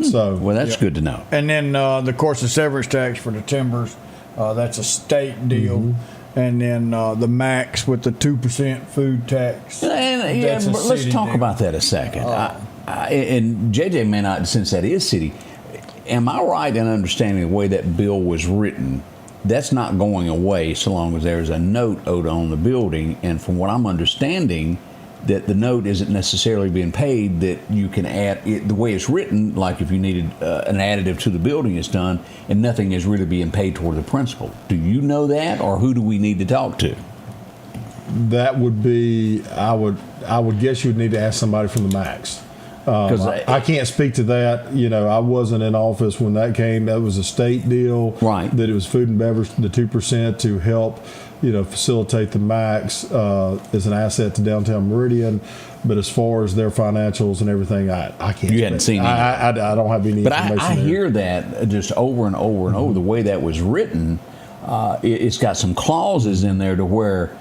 So, Well, that's good to know. And then, of course, the severance tax for the timbers, that's a state deal. Mm-hmm. And then the max with the 2% food tax. And yeah, That's a but let's city talk deal. about that a second. And JJ may not, since that is city. Am I right in understanding the way that bill was written? That's not going away so long as there's a note owed on the building. And from what I'm understanding, that the note isn't necessarily being paid, that you can add it the way it's written, like if you needed an additive to the building is done, and nothing is really being paid toward the principal. Do you know that, or who do we need to talk to? that would be. I would guess you would need to ask somebody from the max. Because I can't speak to that. You know, I wasn't in office when that came. That was a state deal. Right. That it was food and beverage, the 2% to help, you know, facilitate the max as an asset to downtown Meridian. But as far as their financials and everything, I can't. You hadn't speak. seen any. I don't have any But information. I there. hear that just over and over and over. The way that was written, it's got some clauses in there to where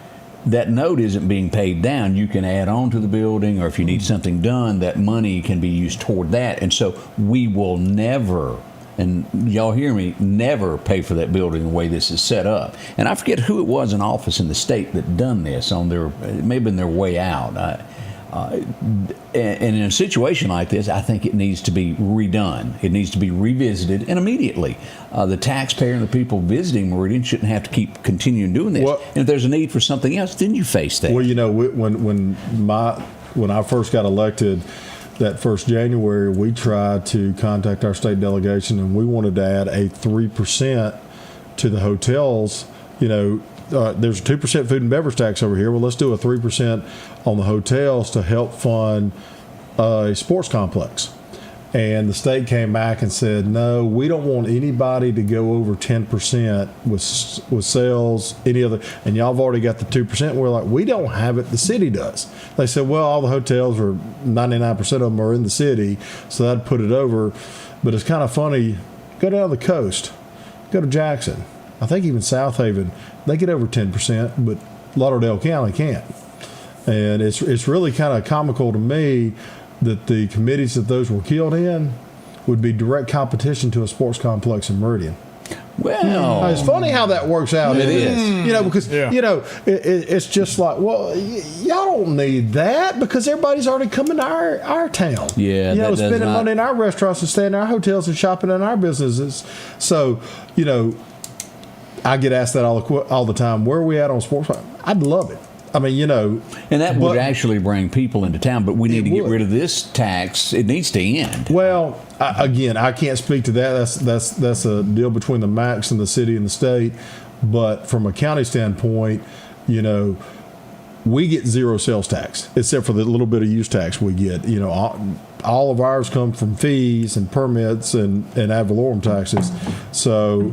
that note isn't being paid down. You can add on to the building, or if you need something done, that money can be used toward that. And so we will never, and y'all hear me, never pay for that building the way this is set up. And I forget who it was in office in the state that done this on their, it may have been their way out. And in a situation like this, I think it needs to be redone. It needs to be revisited, and immediately. The taxpayer and the people visiting Meridian shouldn't have to keep continuing doing this. Well- And if there's a need for something else, then you face that. Well, you know, when I first got elected, that first January, we tried to contact our state delegation, and we wanted to add a 3% to the hotels. You know, there's a 2% food and beverage tax over here. Well, let's do a 3% on the hotels to help fund a sports complex. And the state came back and said, no, we don't want anybody to go over 10% with sales, any other. And y'all have already got the 2%. We're like, we don't have it. The city does. They said, well, all the hotels are 99% of them are in the city, so that'd put it over. But it's kind of funny. Go down the coast, go to Jackson. I think even South Haven, they get over 10%, but Lauderdale County can't. And it's really kind of comical to me that the committees that those were killed in would be direct competition to a sports complex in Meridian. Well, It's funny how that works out. It is. Because it's just like, well, y'all don't need that because everybody's already coming to our town. Yeah, that does spending not- money in our restaurants and staying in our hotels and shopping in our businesses. So, I get asked that all the time. Where are we at on sports? I'd love it. I mean, and that would actually bring people into town, but we need to get rid of this tax. It needs to end. Well, I can't speak to that. That's a deal between the MAX and the city and the state. But from a county standpoint, we get zero sales tax except for the little bit of use tax we get. All of ours come from fees and permits and ad valorem taxes. So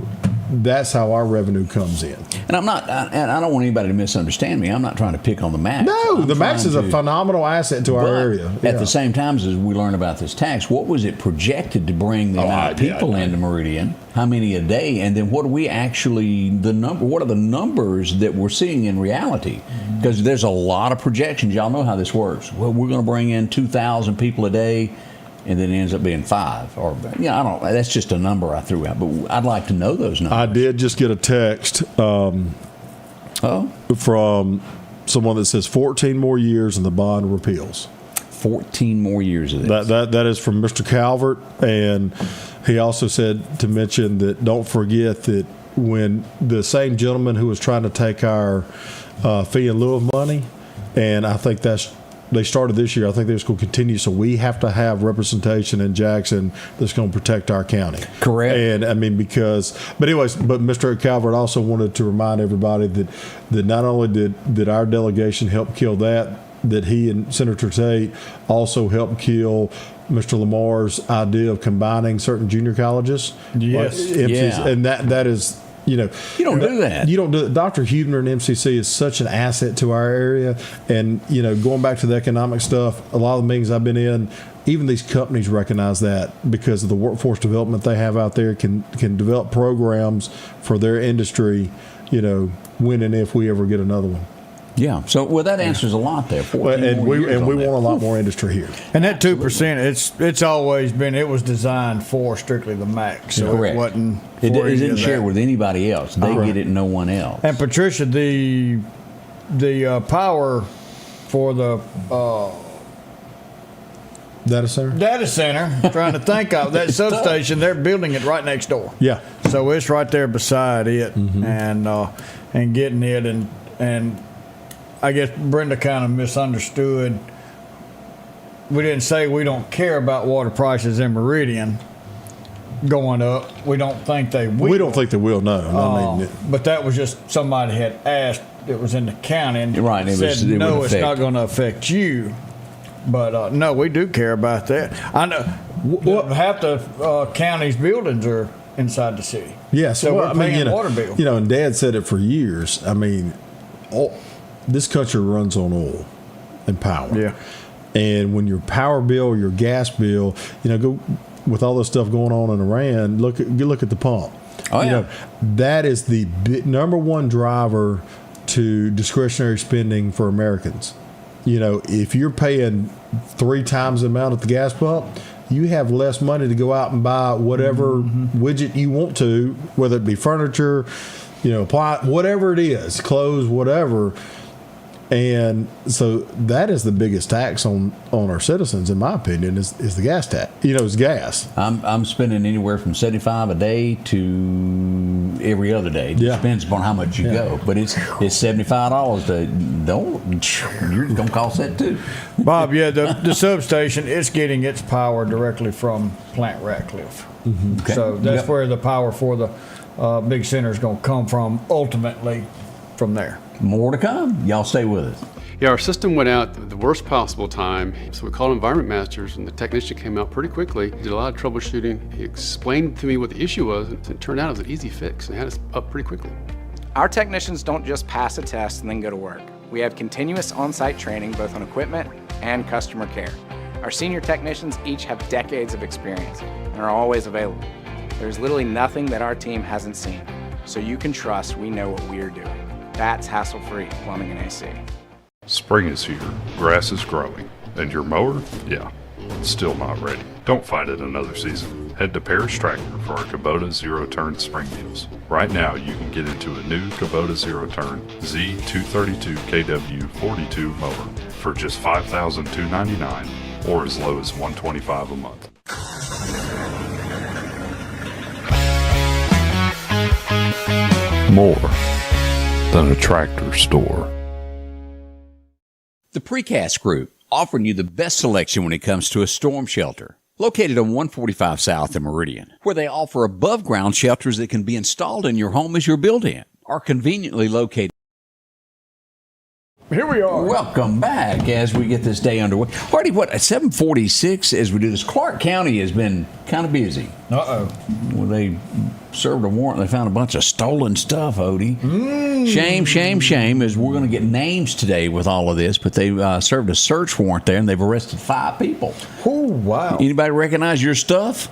that's how our revenue comes in. And I don't want anybody to misunderstand me. I'm not trying to pick on the MAX. No, the MAX is a to- phenomenal asset to our But area. At the same time as we learn about this tax, what was it projected to bring the amount of people into Meridian? How many a day? And then what are we actually what are the numbers that we're seeing in reality? Because there's a lot of projections. Y'all know how this works. Well, we're going to bring in 2,000 people a day, and then it ends up being 5. Or I don't. That's just a number I threw out. But I'd like to know those numbers. I did just get a text from someone that says 14 more years and the bond repeals. 14 more years of this. That is from Mr. Calvert, and he also said to mention that don't forget that when the same gentleman who was trying to take our fee in lieu of money, and I think they started this year. I think they're just going to continue. So we have to have representation in Jackson that's going to protect our county. Correct. And I mean, but Mr. Calvert also wanted to remind everybody that not only did our delegation help kill that he and Senator Tate also helped kill Mr. Lamar's idea of combining certain junior colleges. Yes. And that is. You don't do that. You don't do it. Dr. Huebner and MCC is such an asset to our area. And, going back to the economic stuff, a lot of the meetings I've been in, even these companies recognize that because of the workforce development they have out there, can develop programs for their industry, when and if we ever get another one. Yeah. So, that answers a lot there. And we want a lot more industry here. And that 2%, it's always been. It was designed for strictly the MAX, so Correct. it wasn't. It for any didn't of share that. with anybody else. They get it, and no one else. And Patricia, the power for the Data center? data center, trying to think of that substation, they're building it right next door. Yeah. So it's right there beside it, and getting it, and I guess Brenda kind of misunderstood. We didn't say we don't care about water prices in Meridian going up. We don't think they will. We don't think they will, no. I mean, But that was just somebody had asked. It was in the county, and Right, and it said, was- it no, would it's affect- not going to affect you. But no, we do care about that. I know half the county's buildings are inside the city. yeah, so we're paying water bill. And Dad said it for years. I mean, this country runs on oil and power. Yeah. And when your power bill, your gas bill, go with all this stuff going on in Iran, look at the pump. Oh, yeah. That is the number one driver to discretionary spending for Americans. If you're paying 3 times the amount at the gas pump, you have less money to go out and buy whatever widget you want to, whether it be furniture, apply, whatever it is, clothes, whatever. And so that is the biggest tax on our citizens, in my opinion, is the gas tax. It's gas. I'm spending anywhere from $75 a day to every other day. It depends upon how much you go, but it's $75 to you're gonna cost that too. Bob, the substation, it's getting its power directly from Plant Ratcliffe. Okay. So that's where the power for the big center is going to come from ultimately from there. More to come. Y'all stay with us. Yeah, our system went out at the worst possible time, so we called environment masters, and the technician came out pretty quickly. He did a lot of troubleshooting. He explained to me what the issue was, and it turned out it was an easy fix, and had us up pretty quickly. Our technicians don't just pass a test and then go to work. We have continuous on-site training both on equipment and customer care. Our senior technicians each have decades of experience and are always available. There's literally nothing that our team hasn't seen, so you can trust we know what we're doing. That's hassle-free plumbing and AC. Spring is here, grass is growing, and your mower, yeah, it's still not ready. Don't fight it another season. Head to Parrish Tractor for our Kubota zero-turn spring deals. Right now, you can get into a new Kubota zero-turn Z232 KW42 mower for just $5,299 or as low as $125 a month. More than a tractor store. The Precast Group, offering you the best selection when it comes to a storm shelter. Located on 145 South in Meridian, where they offer above-ground shelters that can be installed in your home as you're built in, are conveniently located. Here we are. Welcome back as we get this day underway. Hardy, what, at 7:46 as we do this? Clarke County has been kind of busy. Uh-oh. Well, they served a warrant and they found a bunch of stolen stuff, Odie. Shame, shame, shame, as we're going to get names today with all of this, but they served a search warrant there and they've arrested 5 people. Oh, wow. Anybody recognize your stuff?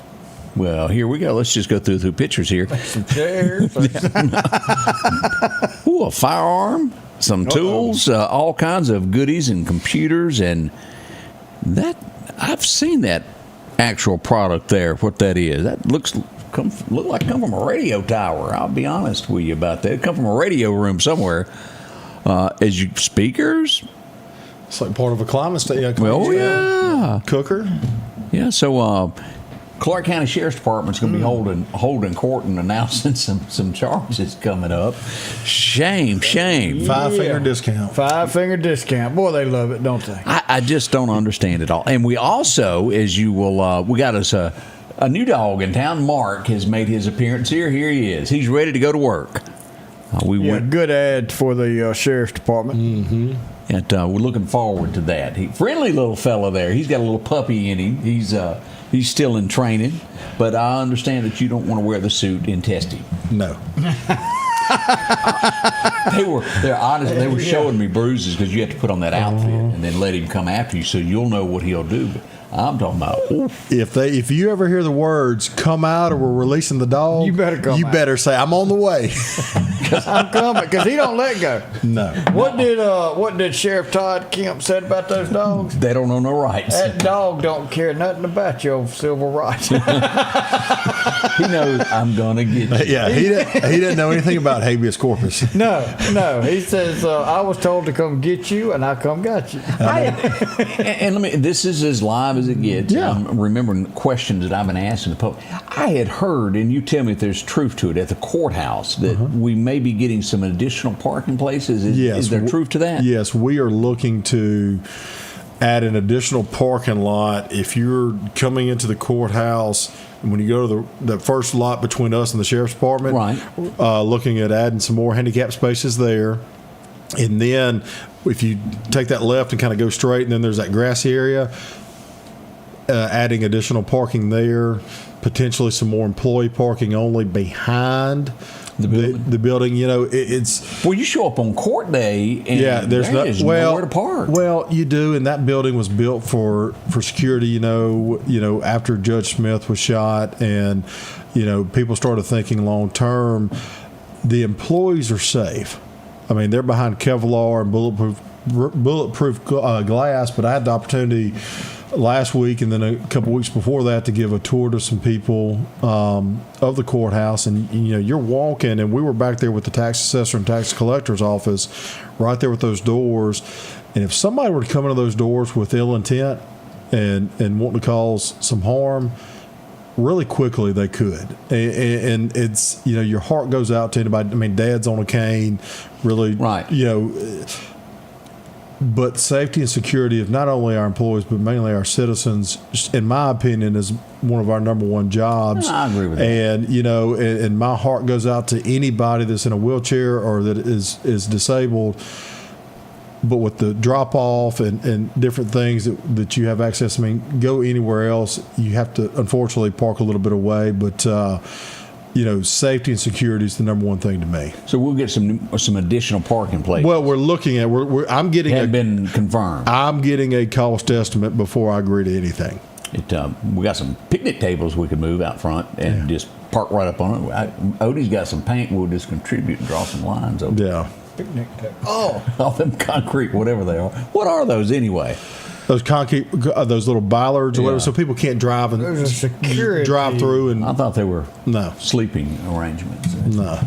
Well, here we go. Let's just go through pictures here. Some chairs. Ooh, a firearm, some tools, all kinds of goodies and computers, and that I've seen that actual product there. What that is? That look like it come from a radio tower. I'll be honest with you about that. It come from a radio room somewhere. As you speakers. It's like part of a climate station. Well, yeah, cooker. Yeah. So. Clarke County Sheriff's Department's going to be holding court and announcing some charges coming up. Shame. 5-finger discount. 5-finger discount. Boy, they love it, don't they? I just don't understand it all. And we also, as you will, we got us a new dog in town. Mark has made his appearance here. Here he is. He's ready to go to work. Good ad for the Sheriff's Department. Mm-hmm. And we're looking forward to that. Friendly little fella there. He's got a little puppy in him. He's still in training, but I understand that you don't want to wear the suit in testing. No. They're honest. They were showing me bruises because you have to put on that outfit and then let him come after you, so you'll know what he'll do. But I'm talking about if you ever hear the words "come out" or "we're releasing the dog," you better come. You better say, "I'm on the way." I'm coming, because he don't let go. No. What did Sheriff Todd Kemp said about those dogs? They don't know no rights. That dog don't care nothing about your civil rights. He knows I'm gonna get you. Yeah, he didn't know anything about habeas corpus. No. He says I was told to come get you, and I come got you. And this is as live as it gets. Yeah. I'm remembering questions that I've been asking the public. I had heard, and you tell me if there's truth to it, at the courthouse that we may be getting some additional parking places. Is there truth to that? Yes, we are looking to add an additional parking lot. If you're coming into the courthouse, and when you go to the first lot between us and the Sheriff's Department, right. Looking at adding some more handicap spaces there. And then if you take that left and kind of go straight, and then there's that grassy area, adding additional parking there, potentially some more employee parking only behind the building. You know, it's well, you show up on court day, and there's nowhere to park. Well, you do, and that building was built for security. You know, after Judge Smith was shot, and people started thinking long term. The employees are safe. I mean, they're behind Kevlar and bulletproof glass. But I had the opportunity last week and then a couple weeks before that to give a tour to some people of the courthouse, and you're walking, and we were back there with the tax assessor and tax collector's office right there with those doors, and if somebody were to come into those doors with ill intent and wanting to cause some harm, really quickly they could, and it's your heart goes out to anybody. I mean, Dad's on a cane, really, right. But safety and security of not only our employees but mainly our citizens, in my opinion, is one of our number one jobs. I agree with that. And and my heart goes out to anybody that's in a wheelchair or that is disabled. But with the drop off and different things that you have access, I mean, go anywhere else, you have to unfortunately park a little bit away. But safety and security is the number one thing to me. So we'll get some additional parking places. Well, we're looking at. I'm getting. Hadn't been confirmed. I'm getting a cost estimate before I agree to anything. We got some picnic tables we could move out front and just park right up on it. Odie's got some paint. We'll just contribute and draw some lines over. Yeah. Picnic table. All them concrete, whatever they are. What are those anyway? Those concrete, those little bollards or whatever, so people can't drive and There's a security. drive through. And I thought they were no, sleeping arrangements. no.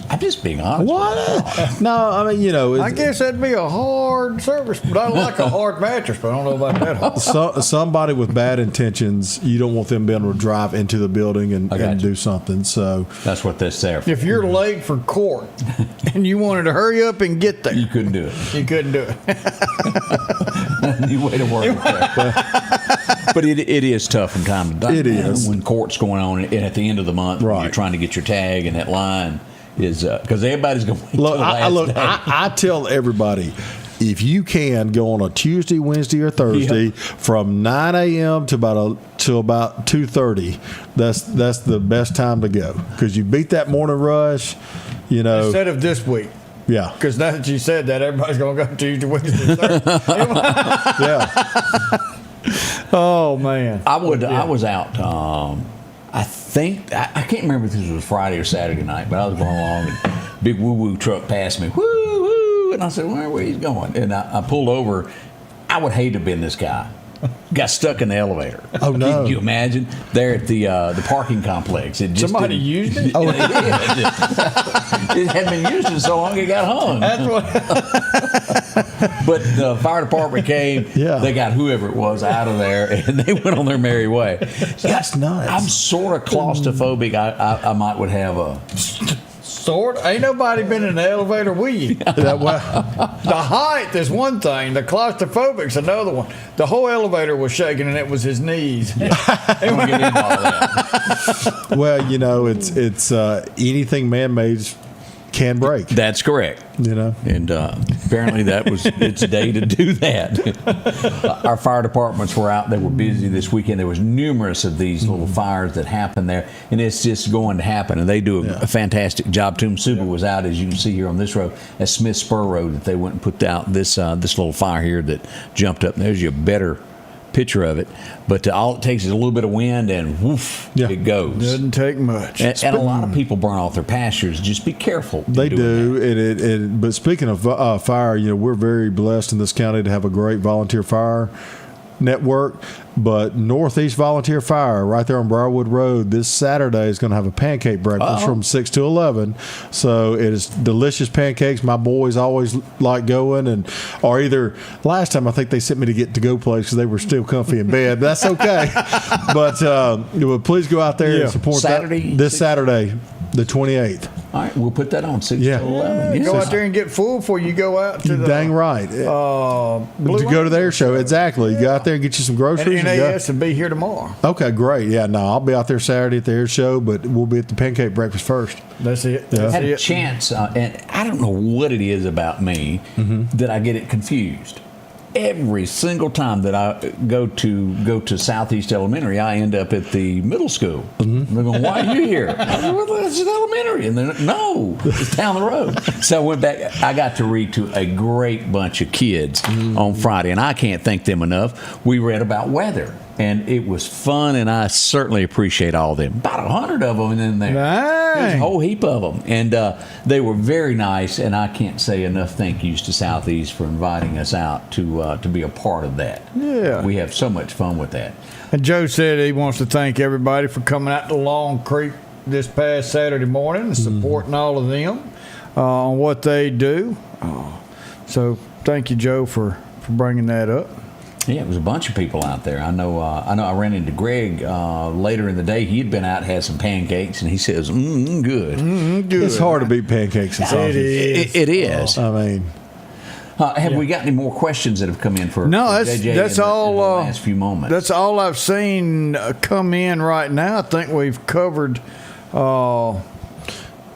I'm just being honest. What? No, I mean, I guess that'd be a hard service, but I like a hard mattress, but I don't know about that hard. somebody with bad intentions, you don't want them being able to drive into the building and do something. So that's what that's there for. If you're late for court and you wanted to hurry up and get there, you couldn't do it. You couldn't do it. You way to work there. But it is tough from time to time. It is. When court's going on and at the end of the month, when you're trying to get your tag and that line is because everybody's going to wait look. till the last day. I tell everybody, if you can go on a Tuesday, Wednesday, or Thursday from 9 a.m. to about 2:30, that's the best time to go because you beat that morning rush. Instead of this week. Yeah. Because now that you said that, everybody's going to go Tuesday, Wednesday, Thursday. Yeah. Oh, man. I was out. I think I can't remember if this was Friday or Saturday night, but I was going along and big woo woo truck passed me, woo woo, and I said, where he's going? And I pulled over. I would hate to have been this guy. Got stuck in the elevator. Oh no! Can you imagine? There at the parking complex. Somebody used it. Oh, it hadn't been used in so long it got hung. That's what. But the fire department came. Yeah. They got whoever it was out of there, and they went on their merry way. That's nuts. I'm sort of claustrophobic. I might would have a. Ain't nobody been in an elevator with you. The height is one thing. The claustrophobic's another one. The whole elevator was shaking, and it was his knees. Don't get into all that. Well, it's anything man-made can break. That's correct. And apparently that was its day to do that. Our fire departments were out. They were busy this weekend. There was numerous of these little fires that happened there, and it's just going to happen. And they do a fantastic job. Tomb Super was out, as you can see here on this road, at Smith Spur Road, that they went and put out this little fire here that jumped up. And there's your better picture of it, but all it takes is a little bit of wind and woof, it goes. Doesn't take much. And a lot of people burn off their pastures. Just be careful. They do. But speaking of fire, we're very blessed in this county to have a great volunteer fire network. But Northeast Volunteer Fire, right there on Briarwood Road, this Saturday is going to have a pancake breakfast from 6 to 11. So it is delicious pancakes. My boys always like going, or either last time I think they sent me to get to-go place because they were still comfy in bed. That's okay. But please go out there and support this Saturday, the 28th. All right, we'll put that on 6 to 11. Go out there and get full before you go out to the. Dang right. to go to their show. Exactly. You go out there and get you some groceries. And NAS will be here tomorrow. Okay, great. Yeah, no, I'll be out there Saturday at the air show, but we'll be at the pancake breakfast first. That's it. I had a chance, and I don't know what it is about me that I get it confused. Every single time that I go to Southeast Elementary, I end up at the middle school. They're going, "Why are you here?" I said, "Well, it's an elementary," and they're, "No, it's down the road." So I went back. I got to read to a great bunch of kids on Friday, and I can't thank them enough. We read about weather, and it was fun, and I certainly appreciate all of them. About 100 of them in there. There's a whole heap of them, and they were very nice. And I can't say enough thank yous to Southeast for inviting us out to be a part of that. Yeah, we have so much fun with that. And Joe said he wants to thank everybody for coming out to Long Creek this past Saturday morning and supporting all of them on what they do. So thank you, Joe, for bringing that up. Yeah, it was a bunch of people out there. I know. I ran into Greg later in the day. He had been out, had some pancakes, and he says, good. Good. It's hard to beat pancakes and sausage. It is. I mean, Have we got any more questions that have come in for No, for that's JJ that's in the all. last few moments? That's all I've seen come in right now. I think we've covered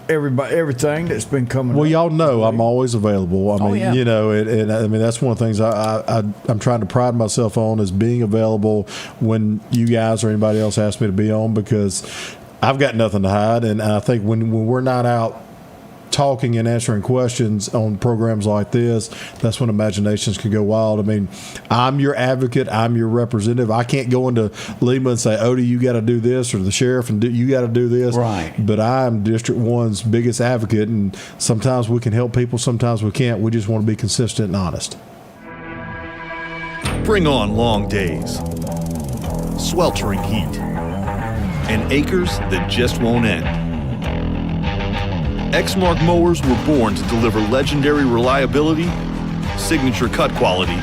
everything that's been coming. Well, up. y'all know I'm always available. I mean, yeah. you know, and I mean that's one of the things I'm trying to pride myself on is being available when you guys or anybody else asks me to be on, because I've got nothing to hide, and I think when we're not out talking and answering questions on programs like this, that's when imaginations can go wild. I mean, I'm your advocate. I'm your representative. I can't go into Lima and say, Odie, you got to do this, or the sheriff, and you got to do this. Right. But I'm District 1's biggest advocate, and sometimes we can help people, sometimes we can't. We just want to be consistent and honest. Bring on long days, sweltering heat, and acres that just won't end. Exmark mowers were born to deliver legendary reliability, signature cut quality,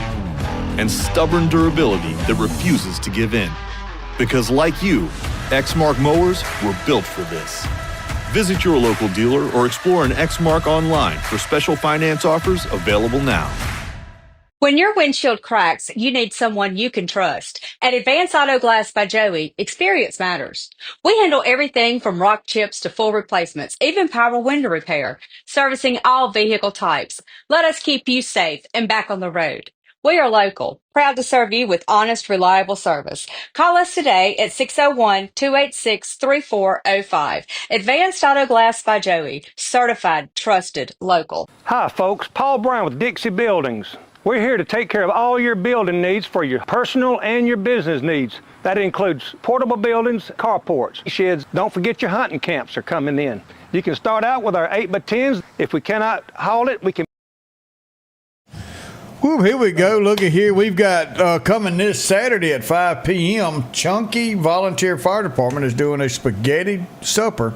and stubborn durability that refuses to give in. Because like you, Exmark mowers were built for this. Visit your local dealer or explore an Exmark online for special finance offers available now. When your windshield cracks, you need someone you can trust. At Advanced Auto Glass by Joey, experience matters. We handle everything from rock chips to full replacements, even power window repair, servicing all vehicle types. Let us keep you safe and back on the road. We are local, proud to serve you with honest, reliable service. Call us today at 601-286-3405. Advanced Auto Glass by Joey, certified, trusted, local. Hi folks, Paul Brown with Dixie Buildings. We're here to take care of all your building needs for your personal and your business needs. That includes portable buildings, carports, sheds. Don't forget your hunting camps are coming in. You can start out with our 8x10s. If we cannot haul it, we can. Whoop, here we go. Look at here. We've got coming this Saturday at 5 p.m. Chunky Volunteer Fire Department is doing a spaghetti supper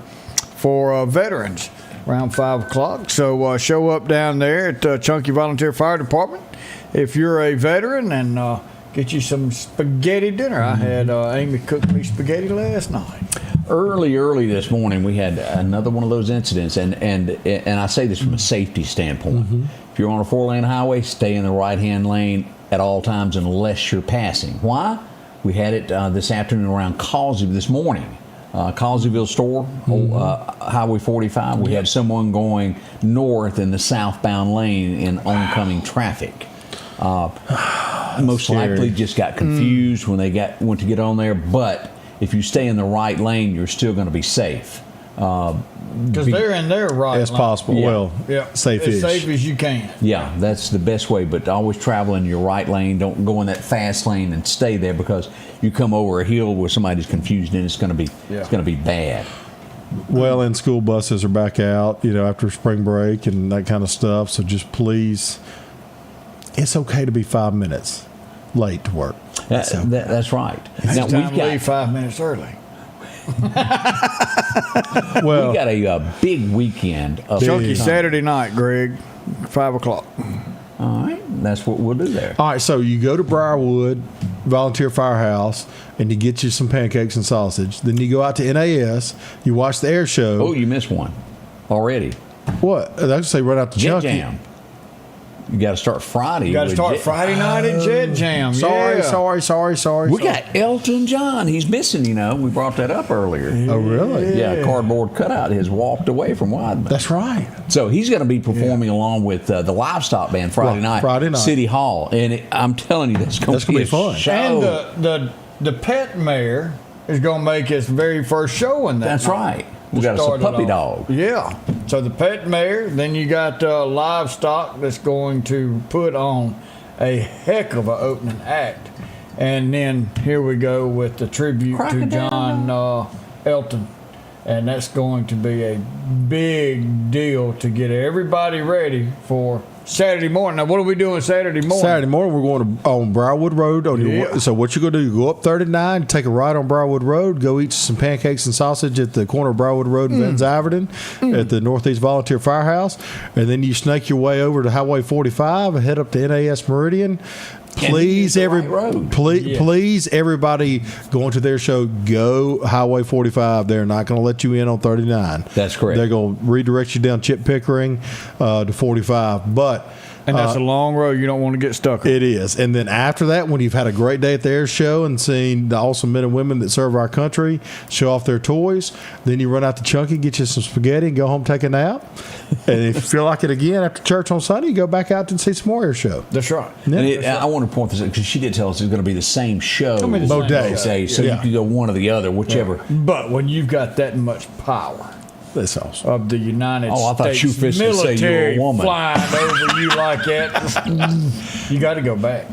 for veterans around 5 o'clock. So show up down there at Chunky Volunteer Fire Department if you're a veteran, and get you some spaghetti dinner. I had Amy cook me spaghetti last night. Early this morning, we had another one of those incidents, and I say this from a safety standpoint. If you're on a 4-lane highway, stay in the right-hand lane at all times unless you're passing. Why? We had it this afternoon around Causeyville this morning. Causeyville store, Highway 45. We had someone going north in the southbound lane in oncoming traffic. Most likely just got confused when they went to get on there, but if you stay in the right lane, you're still going to be safe. Because they're in their right as lane. possible. Yeah. Well, safe-ish. As safe as you can. Yeah, that's the best way, but always travel in your right lane. Don't go in that fast lane and stay there, because you come over a hill where somebody's confused and it's going to be bad. Well, and school buses are back out, after spring break and that kind of stuff. So just please, it's okay to be 5 minutes late to work. That's right. It's Now time to leave 5 minutes early. Well, we got a big weekend of Chunky Saturday night, Greg, 5 o'clock. All right, that's what we'll do there. All right, so you go to Briarwood Volunteer Firehouse and you get you some pancakes and sausage. Then you go out to NAS, you watch the air show. Oh, you missed one already. What? I say right out to Jet Chunky. Jam. You got to start Friday. You got to start Friday night at Jet Jam. Sorry. Yeah. We got Elton John. He's missing, We brought that up earlier. Oh, really? Yeah, cardboard cutout has walked away from Wideman. That's right. So he's going to be performing along with the Livestock Band Friday night. City Hall. And I'm telling you, that's going to be fun. show. And the pet mare is going to make its very first show in that That's night. right. We got a puppy dog. Yeah. So the pet mare, then you got Livestock that's going to put on a heck of an opening act. And then here we go with the tribute to John Elton. And that's going to be a big deal to get everybody ready for Saturday morning. Now, what are we doing Saturday morning? Saturday morning, we're going on Briarwood Road. So what you're going to do, you go up 39, take a ride on Briarwood Road, go eat some pancakes and sausage at the corner of Briarwood Road and Van Zyverton at the Northeast Volunteer Firehouse. And then you snake your way over to Highway 45 and head up to NAS Meridian. Please, please, everybody going to their show, go Highway 45. They're not going to let you in on 39. That's correct. They're going to redirect you down Chip Pickering to 45. But And that's a long road you don't want to get stuck on. It is. And then after that, when you've had a great day at the air show and seen the awesome men and women that serve our country show off their toys, then you run out to Chunky, get you some spaghetti, and go home, take a nap. And if you feel like it again after church on Sunday, you go back out and see some more air show. That's right. Yeah. And I want to point this out because she did tell us it's going to be the same show both days. So you can go one or the other, whichever. Yeah. But when you've got that much power, that's awesome. Of the United I thought States you military say you were a woman. flying over you like that, you got to go back.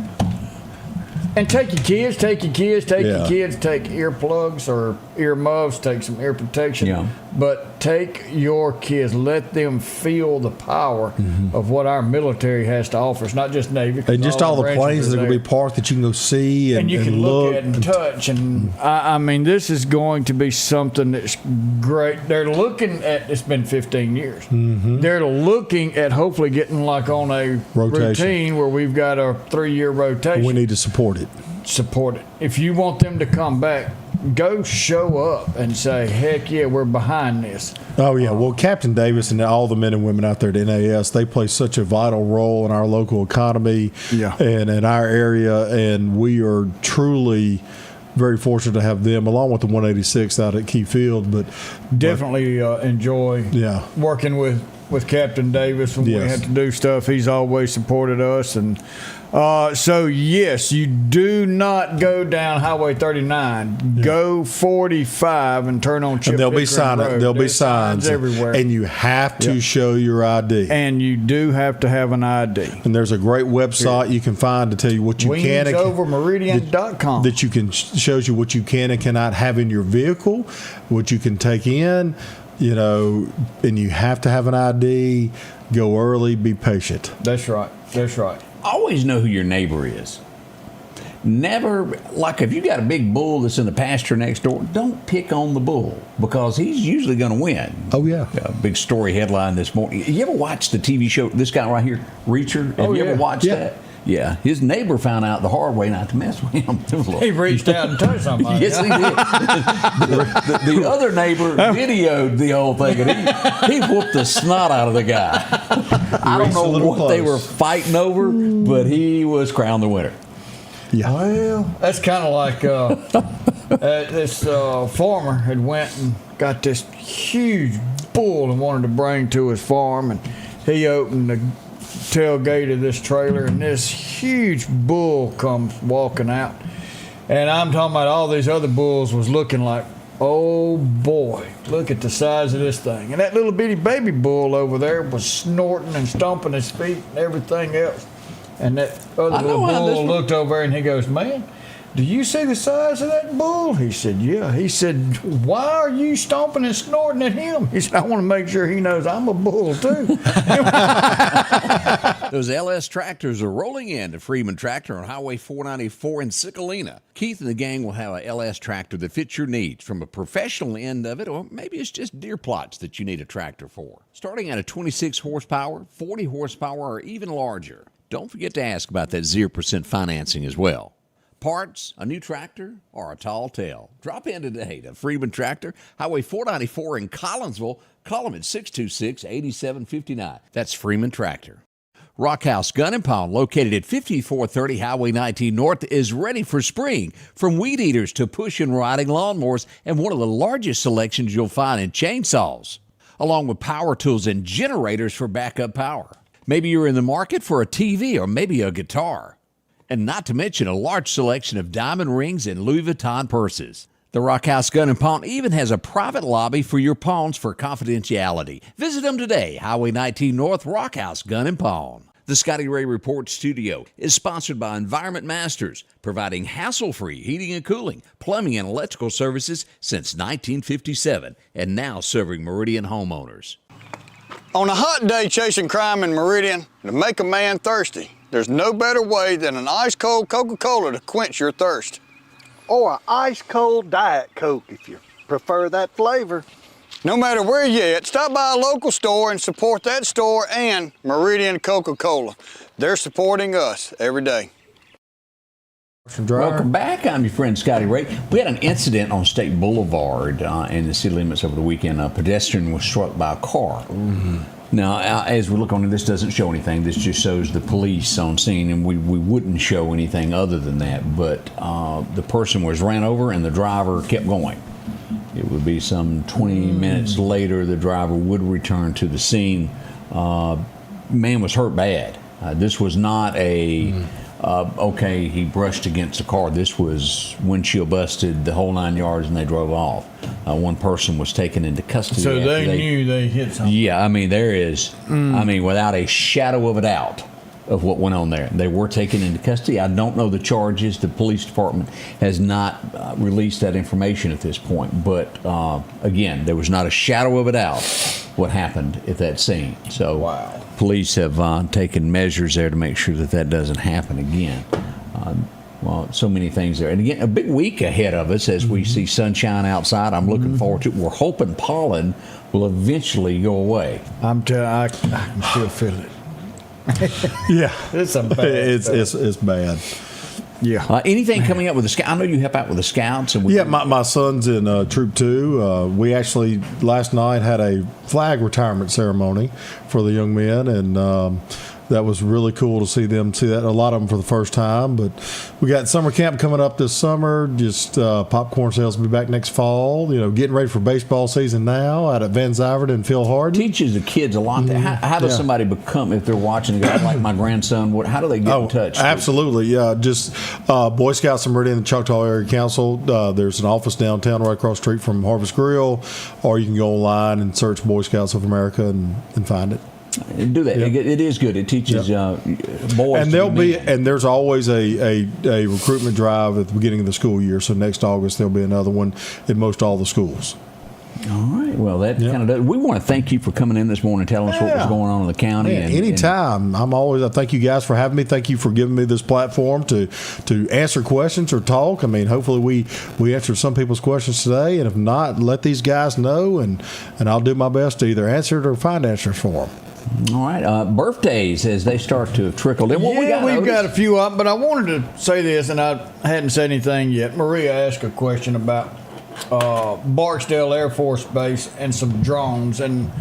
And take your kids, take your earplugs or earmuffs, take some ear protection. Yeah. But take your kids, let them feel the power of what our military has to offer. It's not just Navy. And just all the planes that are going to be parked that you can go see and you can look at and touch. And Mm-hmm. I mean, this is going to be something that's great. They're looking at, it's been 15 years. They're looking at hopefully getting like on a routine where we've got a 3-year rotation. We need to support it. If you want them to come back, go show up and say, heck yeah, we're behind this. Oh, yeah. Well, Captain Davis and all the men and women out there at NAS, they play such a vital role in our local economy and in our area, and we are truly very fortunate to have them along with the 186th out at Key Field. But definitely enjoy working with Captain Davis when we had to do stuff. He's always supported us. And so, yes, you do not go down Highway 39. Go 45 and turn on Chip and there'll be Pickering Road. There'll be signs everywhere. And you have to show your ID. And you do have to have an ID. And there's a great website you can find to tell you what you can and WingsoverMeridian.com. that you can shows you what you can and cannot have in your vehicle, what you can take in, and you have to have an ID. Go early, be patient. That's right. That's right. Always know who your neighbor is. Never, like if you got a big bull that's in the pasture next door, don't pick on the bull because he's usually going to win. Oh, yeah. A big story headline this morning. You ever watch the TV show, this guy right here, Reacher? Have you ever watched that? Yeah. His neighbor found out the hard way not to mess with him. He reached out and touched somebody. Yes, he did. The other neighbor videoed the whole thing, and he whooped the snot out of the guy. I don't know what they were fighting over, but he was crowned the winner. Yeah. Well, that's kind of like this farmer had went and got this huge bull and wanted to bring to his farm, and he opened the tailgate of this trailer, and this huge bull comes walking out. And I'm talking about all these other bulls was looking like, oh boy, look at the size of this thing. And that little bitty baby bull over there was snorting and stomping his feet and everything else. And that other little bull looked over there and he goes, man, do you see the size of that bull? He said, yeah. He said, why are you stomping and snorting at him? He said, I want to make sure he knows I'm a bull too. Those LS tractors are rolling in to Freeman Tractor on Highway 494 in Cicalina. Keith and the gang will have a LS tractor that fits your needs, from a professional end of it, or maybe it's just deer plots that you need a tractor for. Starting at a 26 horsepower, 40 horsepower, or even larger. Don't forget to ask about that 0% financing as well. Parts, a new tractor, or a tall tale. Drop in today to Freeman Tractor, Highway 494 in Collinsville. Call them at 626-8759. That's Freeman Tractor. Rockhouse Gun and Pound, located at 5430 Highway 19 North, is ready for spring. From weed eaters to push and riding lawnmowers, and one of the largest selections you'll find in chainsaws, along with power tools and generators for backup power. Maybe you're in the market for a TV or maybe a guitar. And not to mention a large selection of diamond rings and Louis Vuitton purses. The Rockhouse Gun and Pawn even has a private lobby for your pawns for confidentiality. Visit them today, Highway 19 North, Rockhouse Gun and Pawn. The Scotty Ray Report studio is sponsored by Environment Masters, providing hassle-free heating and cooling, plumbing, and electrical services since 1957, and now serving Meridian homeowners. On a hot day chasing crime in Meridian, to make a man thirsty, there's no better way than an ice-cold Coca-Cola to quench your thirst. Or an ice-cold Diet Coke if you prefer that flavor. No matter where you're at, stop by a local store and support that store and Meridian Coca-Cola. They're supporting us every day. Welcome back. I'm your friend Scotty Ray. We had an incident on State Boulevard in the city limits over the weekend. A pedestrian was struck by a car. Now, as we look on it, this doesn't show anything. This just shows the police on scene, and we wouldn't show anything other than that. But the person was ran over, and the driver kept going. It would be some 20 minutes later, the driver would return to the scene. Man was hurt bad. This was not okay, he brushed against a car. This was windshield busted, the whole 9 yards, and they drove off. One person was taken into custody. So they knew they hit something. Yeah, I mean, there is, I mean, without a shadow of a doubt of what went on there. They were taken into custody. I don't know the charges. The police department has not released that information at this point. But, again, there was not a shadow of a doubt what happened at that scene. So police have taken measures there to make sure that that doesn't happen again. Well, so many things there. And again, a big week ahead of us as we see sunshine outside. I'm looking forward to it. We're hoping pollen will eventually go away. I can still feel it. Yeah, it's a bad it's bad. Yeah. Anything coming up with the Scouts? I know you help out with the Scouts. And my son's in Troop 2. We actually last night had a flag retirement ceremony for the young men, and that was really cool to see them see that. A lot of them for the first time. But we got summer camp coming up this summer. Just popcorn sales will be back next fall. You know, getting ready for baseball season now out at Van Zyvert and Phil Harden. Teaches the kids a lot. How does somebody become, if they're watching a guy like my grandson, how do they get in touch? Absolutely, yeah. Just Boy Scouts of Meridian, the Choctaw Area Council. There's an office downtown right across the street from Harvest Grill, or you can go online and search Boy Scouts of America and find it. Do that. Yep. It is good. It teaches boys. And there's always a recruitment drive at the beginning of the school year. So next August there'll be another one in most all the schools. All right. Well, that kind of does. We want to thank you for coming in this morning and telling us what was going on in the county. Anytime. I thank you guys for having me. Thank you for giving me this platform to answer questions or talk. I mean, hopefully we answered some people's questions today, and if not, let these guys know, and I'll do my best to either answer it or find answers for them. All right. Birthdays as they start to trickle in. We've got a few up, but I wanted to say this, and I hadn't said anything yet. Maria asked a question about Barksdale Air Force Base and some drones, and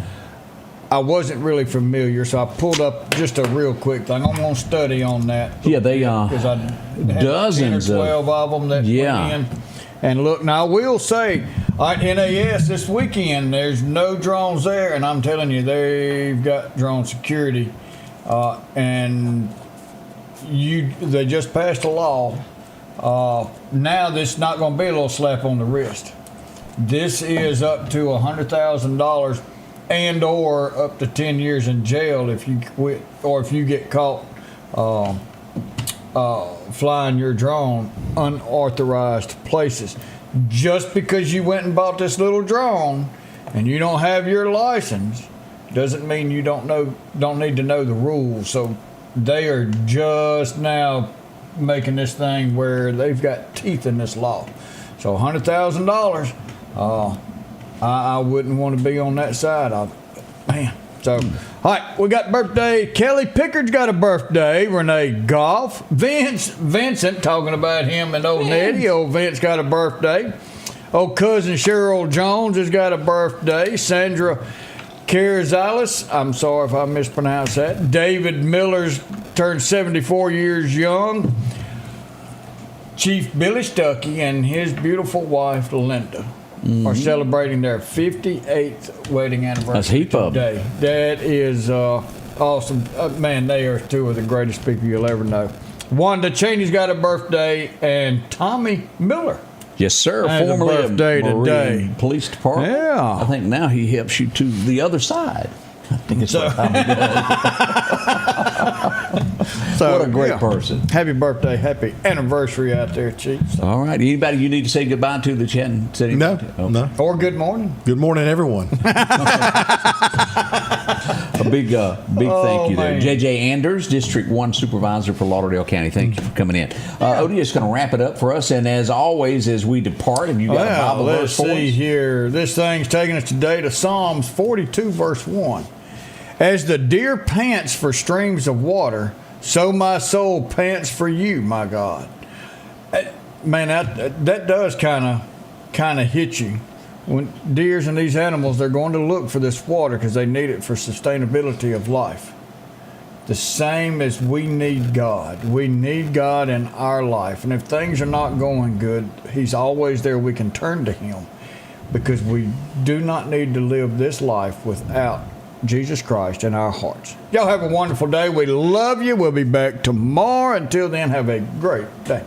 I wasn't really familiar, so I pulled up just a real quick thing. I'm going to study on that. Yeah, they because I had dozens 10 or 12 of them that went in. And look, now I will say, at NAS this weekend, there's no drones there, and I'm telling you, they've got drone security, and they just passed a law. Now this is not going to be a little slap on the wrist. This is up to $100,000 and or up to 10 years in jail if you quit, or if you get caught flying your drone unauthorized places. Just because you went and bought this little drone and you don't have your license doesn't mean you don't need to know the rules. So they are just now making this thing where they've got teeth in this law. So $100,000, I wouldn't want to be on that side. So, all right, we got birthday. Kelly Pickard's got a birthday. Renee Goff. Vincent, talking about him and old Nettie. Old Vince got a birthday. Old cousin Cheryl Jones has got a birthday. Sandra Carazales, I'm sorry if I mispronounced that. David Miller's turned 74 years young. Chief Billy Stuckey and his beautiful wife, Linda, are celebrating their 58th wedding anniversary today. That is awesome. Man, they are two of the greatest people you'll ever know. Wanda Cheney's got a birthday, and Tommy Miller. Yes, sir. Has Formerly a birthday today. Police department. Yeah. I think now he helps you to the other side. I think it's what Tommy does. So, what a great person. Happy birthday, happy anniversary out there, Chief. So. All right. Anybody you need to say goodbye to that you hadn't said anything to? No. Or good morning. Good morning, everyone. A big thank you there. J.J. Anders, District 1 Supervisor for Lauderdale County. Thank you for coming in. Odie is going to wrap it up for us. And as always, as we depart, have you got a Bible verse for us? Let's see here. This thing's taking us today to Psalms 42, verse 1. As the deer pants for streams of water, so my soul pants for you, my God. Man, that does kind of hit you When deers and these animals, they're going to look for this water because they need it for sustainability of life. The same as we need God. We need God in our life. And if things are not going good, He's always there. We can turn to Him because we do not need to live this life without Jesus Christ in our hearts. Y'all have a wonderful day. We love you. We'll be back tomorrow. Until then, have a great day.